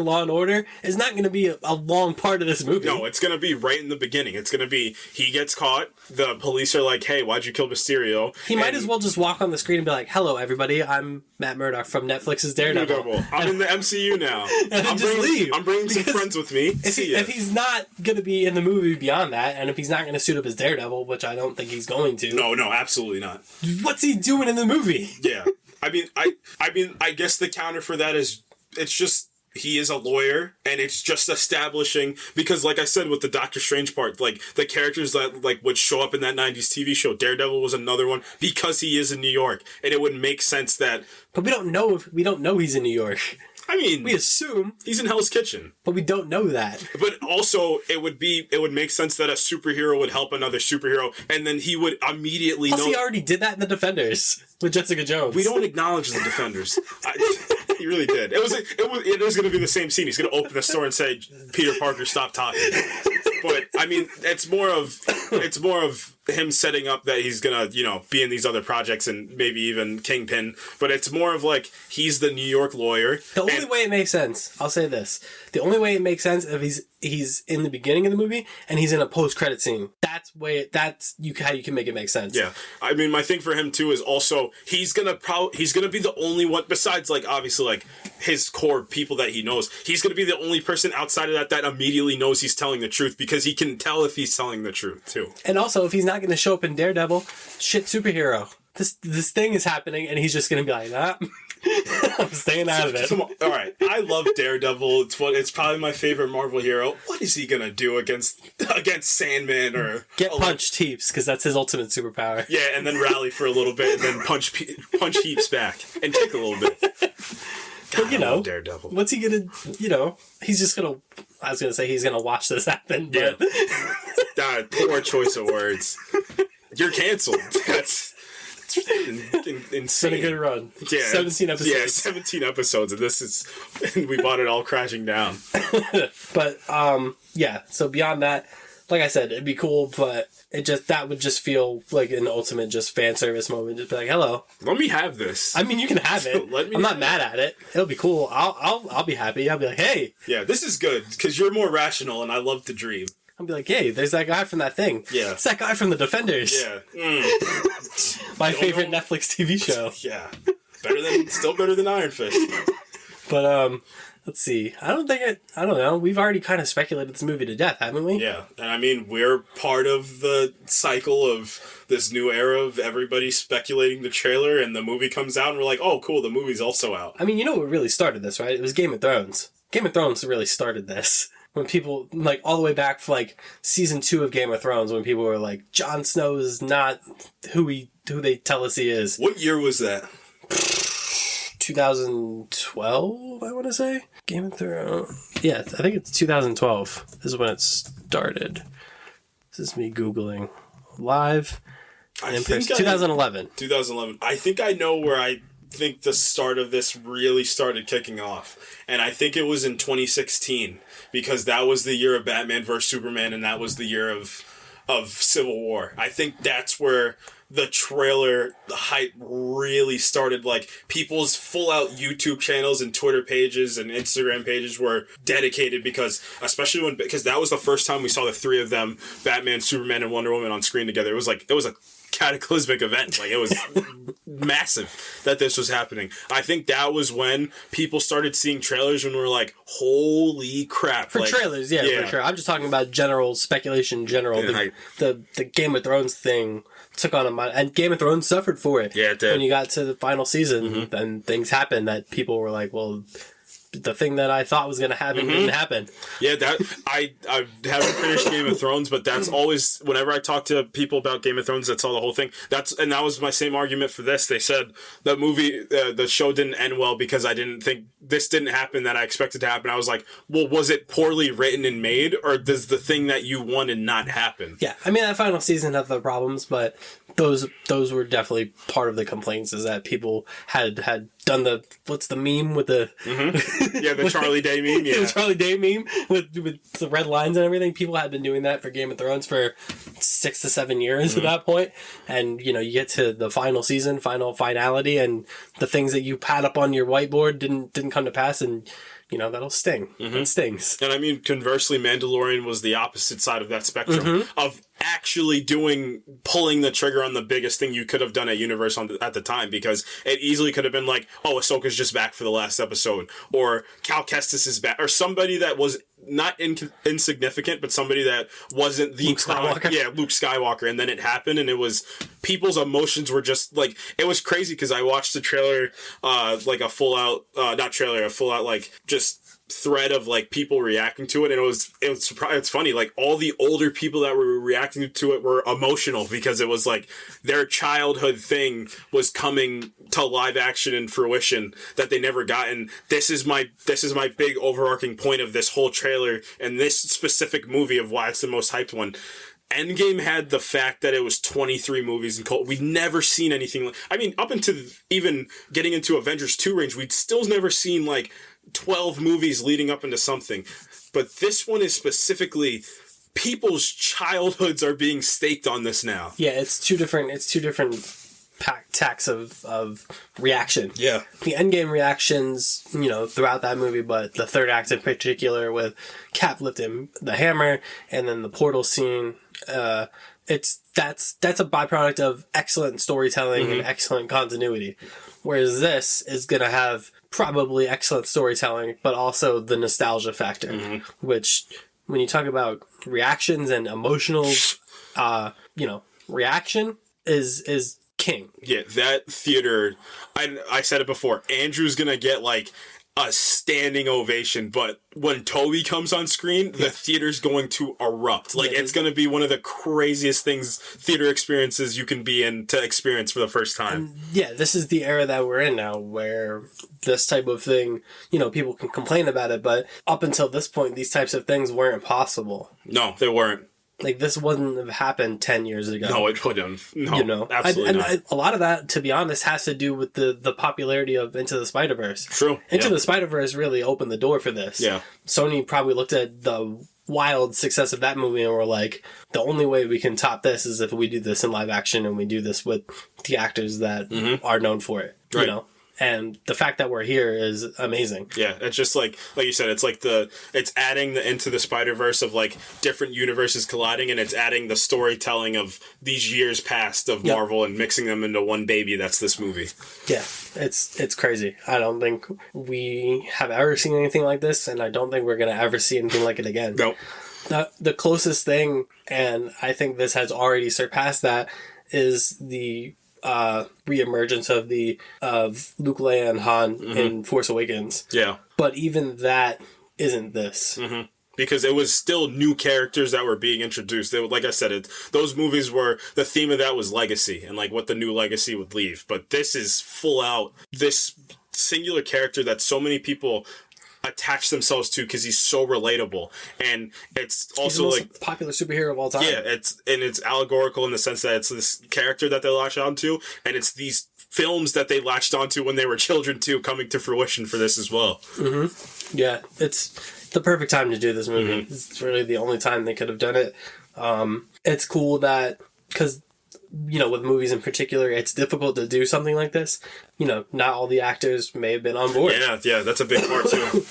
[SPEAKER 1] Law and Order is not going to be a long part of this movie.
[SPEAKER 2] No, it's going to be right in the beginning. It's going to be, he gets caught, the police are like, hey, why'd you kill Mysterio?
[SPEAKER 1] He might as well just walk on the screen and be like, hello, everybody, I'm Matt Murdock from Netflix's Daredevil.
[SPEAKER 2] I'm in the MCU now.
[SPEAKER 1] And just leave.
[SPEAKER 2] I'm bringing some friends with me.
[SPEAKER 1] If he's not going to be in the movie beyond that, and if he's not going to suit up as Daredevil, which I don't think he's going to.
[SPEAKER 2] No, absolutely not.
[SPEAKER 1] What's he doing in the movie?
[SPEAKER 2] Yeah. I guess the counter for that is, it's just, he is a lawyer, and it's just establishing, because like I said with the Doctor Strange part, like the characters that like would show up in that 90s TV show, Daredevil was another one, because he is in New York, and it would make sense that...
[SPEAKER 1] But we don't know he's in New York.
[SPEAKER 2] I mean...
[SPEAKER 1] We assume.
[SPEAKER 2] He's in Hell's Kitchen.
[SPEAKER 1] But we don't know that.
[SPEAKER 2] But also, it would make sense that a superhero would help another superhero, and then he would immediately know...
[SPEAKER 1] Plus, he already did that in The Defenders with Jessica Jones.
[SPEAKER 2] We don't acknowledge The Defenders. He really did. It is going to be the same scene. He's going to open the store and say, Peter Parker, stop talking. But, I mean, it's more of him setting up that he's going to, be in these other projects and maybe even Kingpin. But it's more of like, he's the New York lawyer.
[SPEAKER 1] The only way it makes sense, I'll say this. The only way it makes sense if he's in the beginning of the movie and he's in a post-credit scene. That's how you can make it make sense.
[SPEAKER 2] Yeah. I mean, my thing for him too is also he's gonna be the only one, besides like obviously like his core people that he knows, he's gonna be the only person outside of that immediately knows he's telling the truth, because he can tell if he's telling the truth too.
[SPEAKER 1] And also, if he's not gonna show up in Daredevil, shit, superhero. This thing is happening and he's just gonna be like, nah. I'm staying out of it.
[SPEAKER 2] All right, I love Daredevil. It's probably my favorite Marvel hero. What is he gonna do against Sandman or
[SPEAKER 1] get punched heaps, because that's his ultimate superpower.
[SPEAKER 2] Yeah, and then rally for a little bit and then punch heaps back and kick a little bit. God,
[SPEAKER 1] but
[SPEAKER 2] Daredevil.
[SPEAKER 1] What's he gonna? He's just gonna. I was gonna say he's gonna watch this happen. But...
[SPEAKER 2] Yeah. Poor choice of words. You're canceled. That's insane.
[SPEAKER 1] It's been a good run.
[SPEAKER 2] Yeah,
[SPEAKER 1] 17 episodes.
[SPEAKER 2] Yeah, 17 episodes, and we brought it all crashing down.
[SPEAKER 1] But yeah. So beyond that, like I said, it'd be cool, but that would just feel like an ultimate just fan service moment. Just be like, hello,
[SPEAKER 2] let me have this.
[SPEAKER 1] I mean, you can have it. I'm not mad at it. It'll be cool. I'll be happy. I'll be like, hey.
[SPEAKER 2] Yeah, this is good because you're more rational, and I love to dream.
[SPEAKER 1] I'll be like, hey, there's that guy from that thing.
[SPEAKER 2] Yeah.
[SPEAKER 1] It's that guy from The Defenders.
[SPEAKER 2] Yeah.
[SPEAKER 1] My favorite Netflix TV show.
[SPEAKER 2] Yeah. Still better than Iron Fist.
[SPEAKER 1] But, let's see. I don't know. We've already kind of speculated this movie to death, haven't we?
[SPEAKER 2] Yeah. And I mean, we're part of the cycle of this new era of everybody speculating the trailer, and the movie comes out and we're like, oh, cool, the movie's also out.
[SPEAKER 1] I mean, you know what really started this, right? It was Game of Thrones. Game of Thrones really started this. When people, like, all the way back for, like, season 2 of Game of Thrones, when people were like, Jon Snow is not who they tell us he is.
[SPEAKER 2] What year was that?
[SPEAKER 1] 2012, I want to say. Game of Thrones. Yeah, I think it's 2012 is when it started. This is me Googling. Live. I think 2011.
[SPEAKER 2] 2011. I think I know where I think the start of this really started kicking off. And I think it was in 2016. Because that was the year of Batman vs. Superman, and that was the year of Civil War. I think that's where the trailer, the hype really started. Like, people's full-out YouTube channels and Twitter pages and Instagram pages were dedicated because that was the first time we saw the three of them, Batman, Superman, and Wonder Woman on screen together. It was a cataclysmic event. Like, it was massive that this was happening. I think that was when people started seeing trailers and were like, holy crap.
[SPEAKER 1] For trailers, yeah, for sure. I'm just talking about general speculation, the Game of Thrones thing took on and Game of Thrones suffered for it.
[SPEAKER 2] Yeah, it did.
[SPEAKER 1] When you got to the final season, then things happened that people were like, well, the thing that I thought was going to happen didn't happen.
[SPEAKER 2] Yeah, that I haven't finished Game of Thrones, but that's always, whenever I talk to people about Game of Thrones, that's all the whole thing. That was my same argument for this. They said the show didn't end well because I didn't think this didn't happen that I expected to happen. I was like, well, was it poorly written and made, or does the thing that you wanted not happen?
[SPEAKER 1] Yeah, I mean, that final season had the problems, but those were definitely part of the complaints, is that people had done what's the meme with the
[SPEAKER 2] yeah, the Charlie Day meme. Yeah,
[SPEAKER 1] the Charlie Day meme with the red lines and everything. People had been doing that for Game of Thrones for 6 to 7 years at that point, and you get to the final season, finality, and the things that you had up on your whiteboard didn't come to pass, and that'll sting. It stings.
[SPEAKER 2] And I mean, conversely, Mandalorian was the opposite side of that spectrum of actually pulling the trigger on the biggest thing you could have done at Universe at the time, because it easily could have been like, oh, Ahsoka's just back for the last episode, or Cal Kestis is back, or somebody that was not insignificant, but somebody that wasn't the
[SPEAKER 1] Luke Skywalker.
[SPEAKER 2] Luke Skywalker, and then it happened, and it was, people's emotions were just like, it was crazy, because I watched the trailer, like a full out, not trailer, a full out, like, just thread of like people reacting to it, and it's funny, like all the older people that were reacting to it were emotional, because it was like their childhood thing was coming to live action and fruition that they never got. And this is my big overarching point of this whole trailer and this specific movie of why it's the most hyped one. Endgame had the fact that it was 23 movies in we'd never seen anything like, I mean, up until even getting into Avengers 2 range, we'd still never seen like 12 movies leading up into something. But this one is specifically, people's childhoods are being staked on this now.
[SPEAKER 1] Yeah, it's two different tacks of reaction.
[SPEAKER 2] Yeah. The
[SPEAKER 1] Endgame reactions, throughout that movie, but the third act in particular with Cap lifting the hammer and then the portal scene, that's a byproduct of excellent storytelling and excellent continuity. Whereas this is going to have probably excellent storytelling, but also the nostalgia factor, which when you talk about reactions and emotional, reaction is king.
[SPEAKER 2] Yeah, that theater, I said it before, Andrew's going to get like a standing ovation, but when Toby comes on screen, the theater's going to erupt. Like, it's going to be one of the craziest theater experiences you can be in to experience for the first time.
[SPEAKER 1] And this is the era that we're in now, where this type of thing, people can complain about it, but up until this point, these types of things weren't possible.
[SPEAKER 2] No, they weren't.
[SPEAKER 1] Like, this wouldn't have happened 10 years ago.
[SPEAKER 2] No, it wouldn't. No, absolutely not.
[SPEAKER 1] A lot of that, to be honest, has to do with the popularity of Into the Spider-Verse.
[SPEAKER 2] True.
[SPEAKER 1] Into the Spider-Verse really opened the door for this.
[SPEAKER 2] Yeah.
[SPEAKER 1] Sony probably looked at the wild success of that movie and were like, the only way we can top this is if we do this in live action and we do this with the actors that are known for it.
[SPEAKER 2] Right.
[SPEAKER 1] And the fact that we're here is amazing.
[SPEAKER 2] Yeah, it's just like you said, it's adding the Into the Spider-Verse of like different universes colliding, and it's adding the storytelling of these years past of Marvel and mixing them into one baby that's this movie.
[SPEAKER 1] Yeah, it's crazy. I don't think we have ever seen anything like this, and I don't think we're going to ever see anything like it again.
[SPEAKER 2] Nope.
[SPEAKER 1] The closest thing, and I think this has already surpassed that, is the reemergence of Luke, Leia, and Han in Force Awakens.
[SPEAKER 2] Yeah.
[SPEAKER 1] But even that isn't this.
[SPEAKER 2] Because it was still new characters that were being introduced. Like I said, those movies were, the theme of that was legacy and like what the new legacy would leave. But this is full out, this singular character that so many people attach themselves to because he's so relatable, and it's also
[SPEAKER 1] he's the most
[SPEAKER 2] like
[SPEAKER 1] popular superhero of all time.
[SPEAKER 2] Yeah, it's allegorical in the sense that it's this character that they latch onto, and it's these films that they latched onto when they were children too, coming to fruition for this as well.
[SPEAKER 1] Yeah, it's the perfect time to do this movie. It's really the only time they could have done it. It's cool that, because with movies in particular, it's difficult to do something like this. Not all the actors may have been on board.
[SPEAKER 2] Yeah, that's a big part too.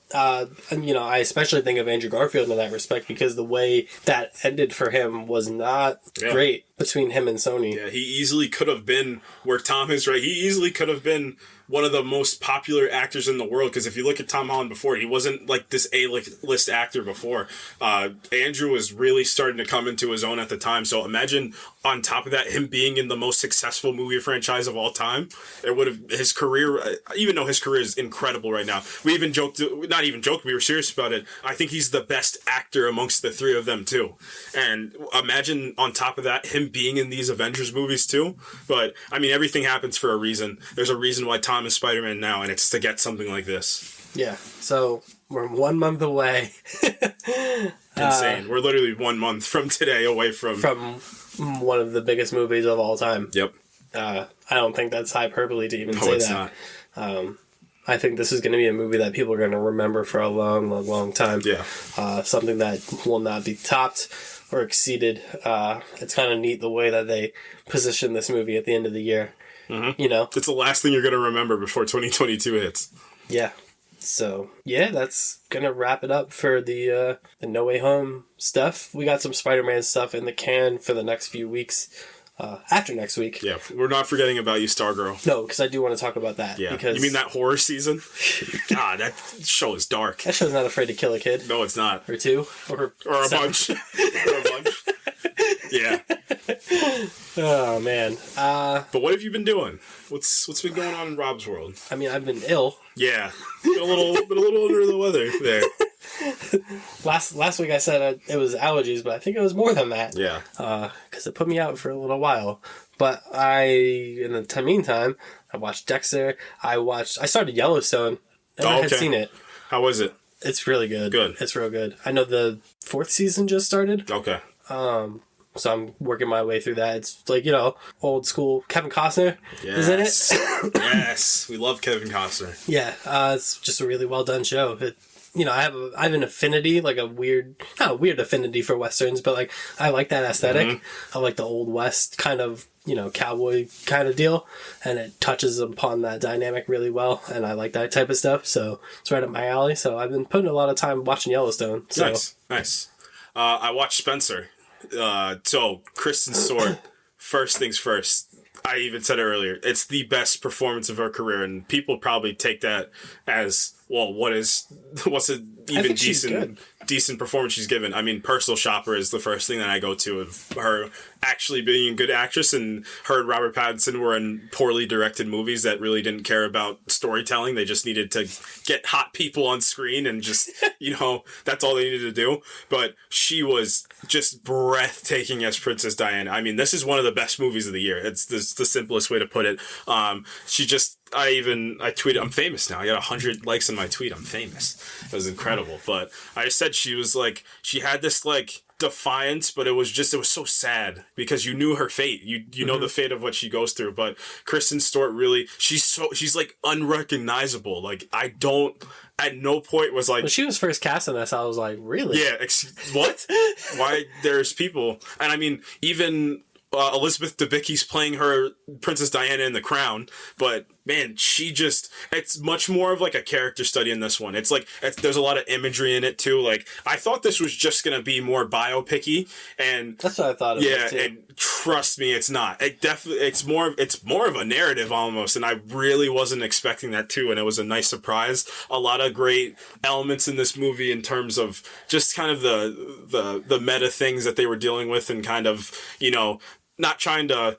[SPEAKER 1] I especially think of Andrew Garfield in that respect, because the way that ended for him was not great. between him and Sony.
[SPEAKER 2] Yeah, he easily could have been where Tom is right. He easily could have been one of the most popular actors in the world, because if you look at Tom Holland before, he wasn't like this A-list actor before. Andrew was really starting to come into his own at the time, so imagine on top of that, him being in the most successful movie franchise of all time. It would have, his career, even though his career is incredible right now, we even joked, not even joked, we were serious about it. I think he's the best actor amongst the three of them too. And imagine on top of that, him being in these Avengers movies too. But I mean, everything happens for a reason. There's a reason why Tom is Spider-Man now, and it's to get something like this.
[SPEAKER 1] Yeah, so we're 1 month away.
[SPEAKER 2] Insane. We're literally 1 month from today away from
[SPEAKER 1] one of the biggest movies of all time.
[SPEAKER 2] Yep.
[SPEAKER 1] I don't think that's hyperbole to even say
[SPEAKER 2] it's
[SPEAKER 1] that.
[SPEAKER 2] Not.
[SPEAKER 1] I think this is going to be a movie that people are going to remember for a long, long, long time.
[SPEAKER 2] Yeah.
[SPEAKER 1] Something that will not be topped or exceeded. It's kind of neat the way that they position this movie at the end of the year.
[SPEAKER 2] Mm-hmm.
[SPEAKER 1] You know?
[SPEAKER 2] It's the last thing you're going to remember before 2022 hits.
[SPEAKER 1] Yeah. So, yeah, that's going to wrap it up for the No Way Home stuff. We got some Spider-Man stuff in the can for the next few weeks. After next week.
[SPEAKER 2] Yeah, we're not forgetting about you, Stargirl.
[SPEAKER 1] No, because I do want to talk about that.
[SPEAKER 2] Yeah.
[SPEAKER 1] Because
[SPEAKER 2] you mean that horror season? God, that show is dark.
[SPEAKER 1] that show's not afraid to kill a kid.
[SPEAKER 2] No, it's not.
[SPEAKER 1] Or two. Or
[SPEAKER 2] a bunch. Or a bunch. Yeah.
[SPEAKER 1] Oh, man.
[SPEAKER 2] But what have you been doing? What's been going on in Rob's world?
[SPEAKER 1] I mean, I've been ill.
[SPEAKER 2] Yeah. Been a little under the weather there.
[SPEAKER 1] Last week I said it was allergies, but I think it was more than that.
[SPEAKER 2] Yeah.
[SPEAKER 1] Because it put me out for a little while. But in the meantime, I watched Dexter. I started Yellowstone. I had seen it.
[SPEAKER 2] How was it?
[SPEAKER 1] It's really good.
[SPEAKER 2] Good.
[SPEAKER 1] It's real good. I know the 4th season just started.
[SPEAKER 2] Okay.
[SPEAKER 1] So I'm working my way through that. It's like, old school. Kevin Costner is in it.
[SPEAKER 2] Yes. We love Kevin Costner.
[SPEAKER 1] Yeah. It's just a really well done show. I have an affinity, like not a weird affinity for Westerns, but like I like that aesthetic. Mm-hmm. I like the Old West kind of, cowboy kind of deal, and it touches upon that dynamic really well, and I like that type of stuff, so it's right up my alley. So I've been putting a lot of time watching Yellowstone. So.
[SPEAKER 2] Nice. I watched Spencer. So Kristen Stewart, first things first. I even said it earlier. It's the best performance of her career, and people probably take that as, well, what's an even decent performance she's given. I mean, Personal Shopper is the first thing that I go to of her actually being a good actress, and her and Robert Pattinson were in poorly directed movies that really didn't care about storytelling. They just needed to get hot people on screen and just, that's all they needed to do. But she was just breathtaking as Princess Diana. I mean, this is one of the best movies of the year. It's the simplest way to put it. I tweeted, I'm famous now. I got 100 likes on my tweet. I'm famous. It was incredible. But I said she had this defiance, but it was so sad because you knew her fate. You know the fate of what she goes through. But Kristen Stewart really, she's like unrecognizable. Like at no point was like...
[SPEAKER 1] When she was first cast in this, I was like, really?
[SPEAKER 2] Yeah, what? Why there's people... And I mean, even... Elizabeth Debicki's playing her Princess Diana in The Crown, but man, it's much more of like a character study in this one. There's a lot of imagery in it too. Like, I thought this was just going to be more biopic-y, and
[SPEAKER 1] that's what I thought it was too.
[SPEAKER 2] And trust me, it's not. It's more of a narrative almost, and I really wasn't expecting that too, and it was a nice surprise. A lot of great elements in this movie in terms of just kind of the meta things that they were dealing with, and kind of, not trying to,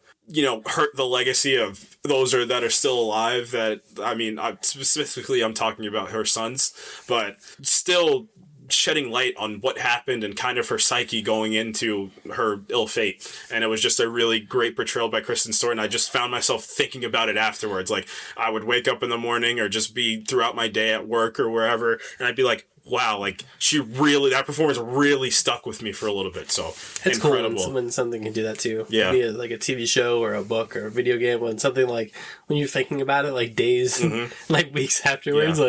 [SPEAKER 2] hurt the legacy of those that are still alive. That, I mean, specifically I'm talking about her sons, but still shedding light on what happened and kind of her psyche going into her ill fate. And it was just a really great portrayal by Kristen Stewart, and I just found myself thinking about it afterwards. Like, I would wake up in the morning or just be throughout my day at work or wherever, and I'd be like, wow, like, that performance really stuck with me for a little bit. So
[SPEAKER 1] it's
[SPEAKER 2] incredible.
[SPEAKER 1] Cool when something can do that too.
[SPEAKER 2] Yeah.
[SPEAKER 1] Be like a TV show or a book or a video game, when something like, when you're thinking about it like days, like weeks afterwards,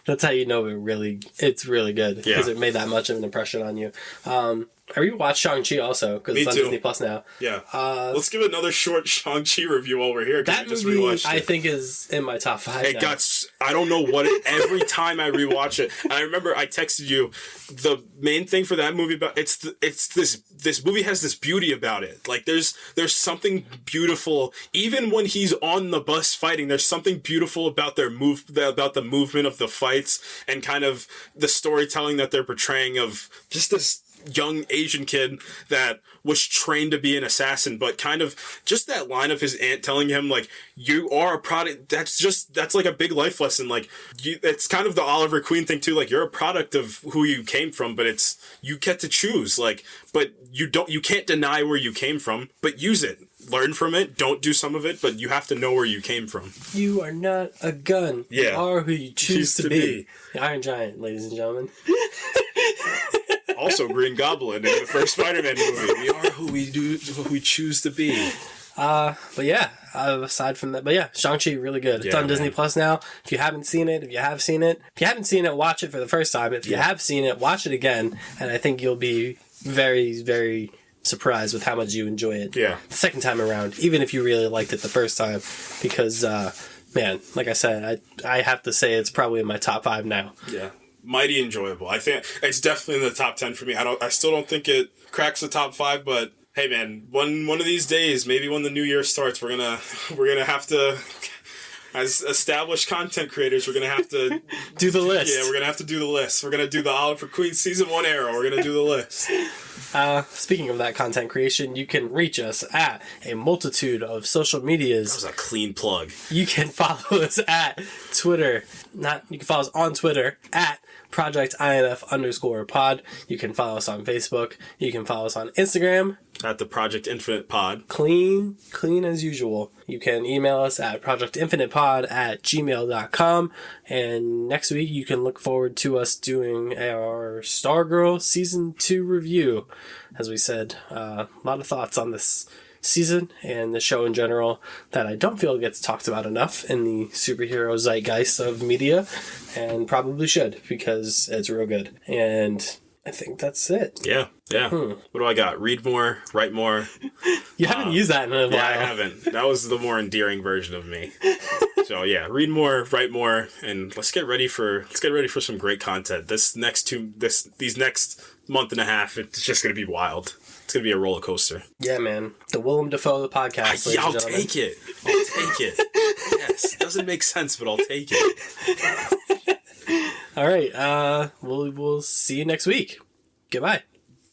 [SPEAKER 1] that's how you know it's really good, because it made that much of an impression on you. I rewatched Shang-Chi also, because it's on Disney Plus now.
[SPEAKER 2] Yeah. Let's give another short Shang-Chi review while we're here.
[SPEAKER 1] That movie, I think, is in my top 5
[SPEAKER 2] It got... I don't know what... every time I rewatch it... I remember I texted you, the main thing for that movie about... It's this movie has this beauty about it. Like, there's something beautiful. Even when he's on the bus fighting, there's something beautiful about about the movement of the fights and kind of the storytelling that they're portraying of just this young Asian kid that was trained to be an assassin, but kind of just that line of his aunt telling him, like, you are a product. That's like a big life lesson. Like, it's kind of the Oliver Queen thing too. Like, you're a product of who you came from, but you get to choose. Like, but you can't deny where you came from, but use it. Learn from it. Don't do some of it, but you have to know where you came from.
[SPEAKER 1] You are not a gun.
[SPEAKER 2] Yeah.
[SPEAKER 1] You are who you choose to be. The Iron Giant, ladies and gentlemen.
[SPEAKER 2] Also, Green Goblin in the first Spider-Man movie. We are who we choose to be.
[SPEAKER 1] But yeah, aside from that, Shang-Chi, really good. It's on Disney Plus now. If you haven't seen it, if you have seen it, watch it for the first time. If you have seen it, watch it again, and I think you'll be very, very surprised with how much you enjoy it.
[SPEAKER 2] Yeah.
[SPEAKER 1] The second time around, even if you really liked it the first time, because, man, like I said, I have to say it's probably in my top 5 now.
[SPEAKER 2] Yeah. Mighty enjoyable. I think it's definitely in the top 10 for me. I still don't think it cracks the top 5, but hey man, one of these days, maybe when the new year starts, we're gonna have to, as established content creators, we're gonna have to
[SPEAKER 1] do the list.
[SPEAKER 2] Yeah, we're gonna have to do the list. We're gonna do the Oliver Queen season 1 era. We're gonna do the list.
[SPEAKER 1] Speaking of that content creation, you can reach us at a multitude of social medias.
[SPEAKER 2] That was a clean plug.
[SPEAKER 1] You can follow us at Twitter. You can follow us on Twitter at ProjectINF_pod. You can follow us on Facebook. You can follow us on Instagram
[SPEAKER 2] at the Project Infinite Pod.
[SPEAKER 1] Clean as usual. You can email us at projectinfinitepod@gmail.com. And next week you can look forward to us doing our Stargirl Season 2 review. As we said, a lot of thoughts on this season and the show in general that I don't feel gets talked about enough in the superhero zeitgeist of media, and probably should, because it's real good. And I think that's it.
[SPEAKER 2] Yeah. What do I got? Read more, write more.
[SPEAKER 1] You haven't used that in a while.
[SPEAKER 2] Yeah, I haven't. That was the more endearing version of me. So yeah, read more, write more, and let's get ready for some great content. These next month and a half, it's just gonna be wild. It's going to be a roller coaster.
[SPEAKER 1] Yeah, man. The Willem Dafoe, the podcast.
[SPEAKER 2] I'll take it. Yes. Doesn't make sense, but I'll take it.
[SPEAKER 1] All right. We'll see you next week. Goodbye.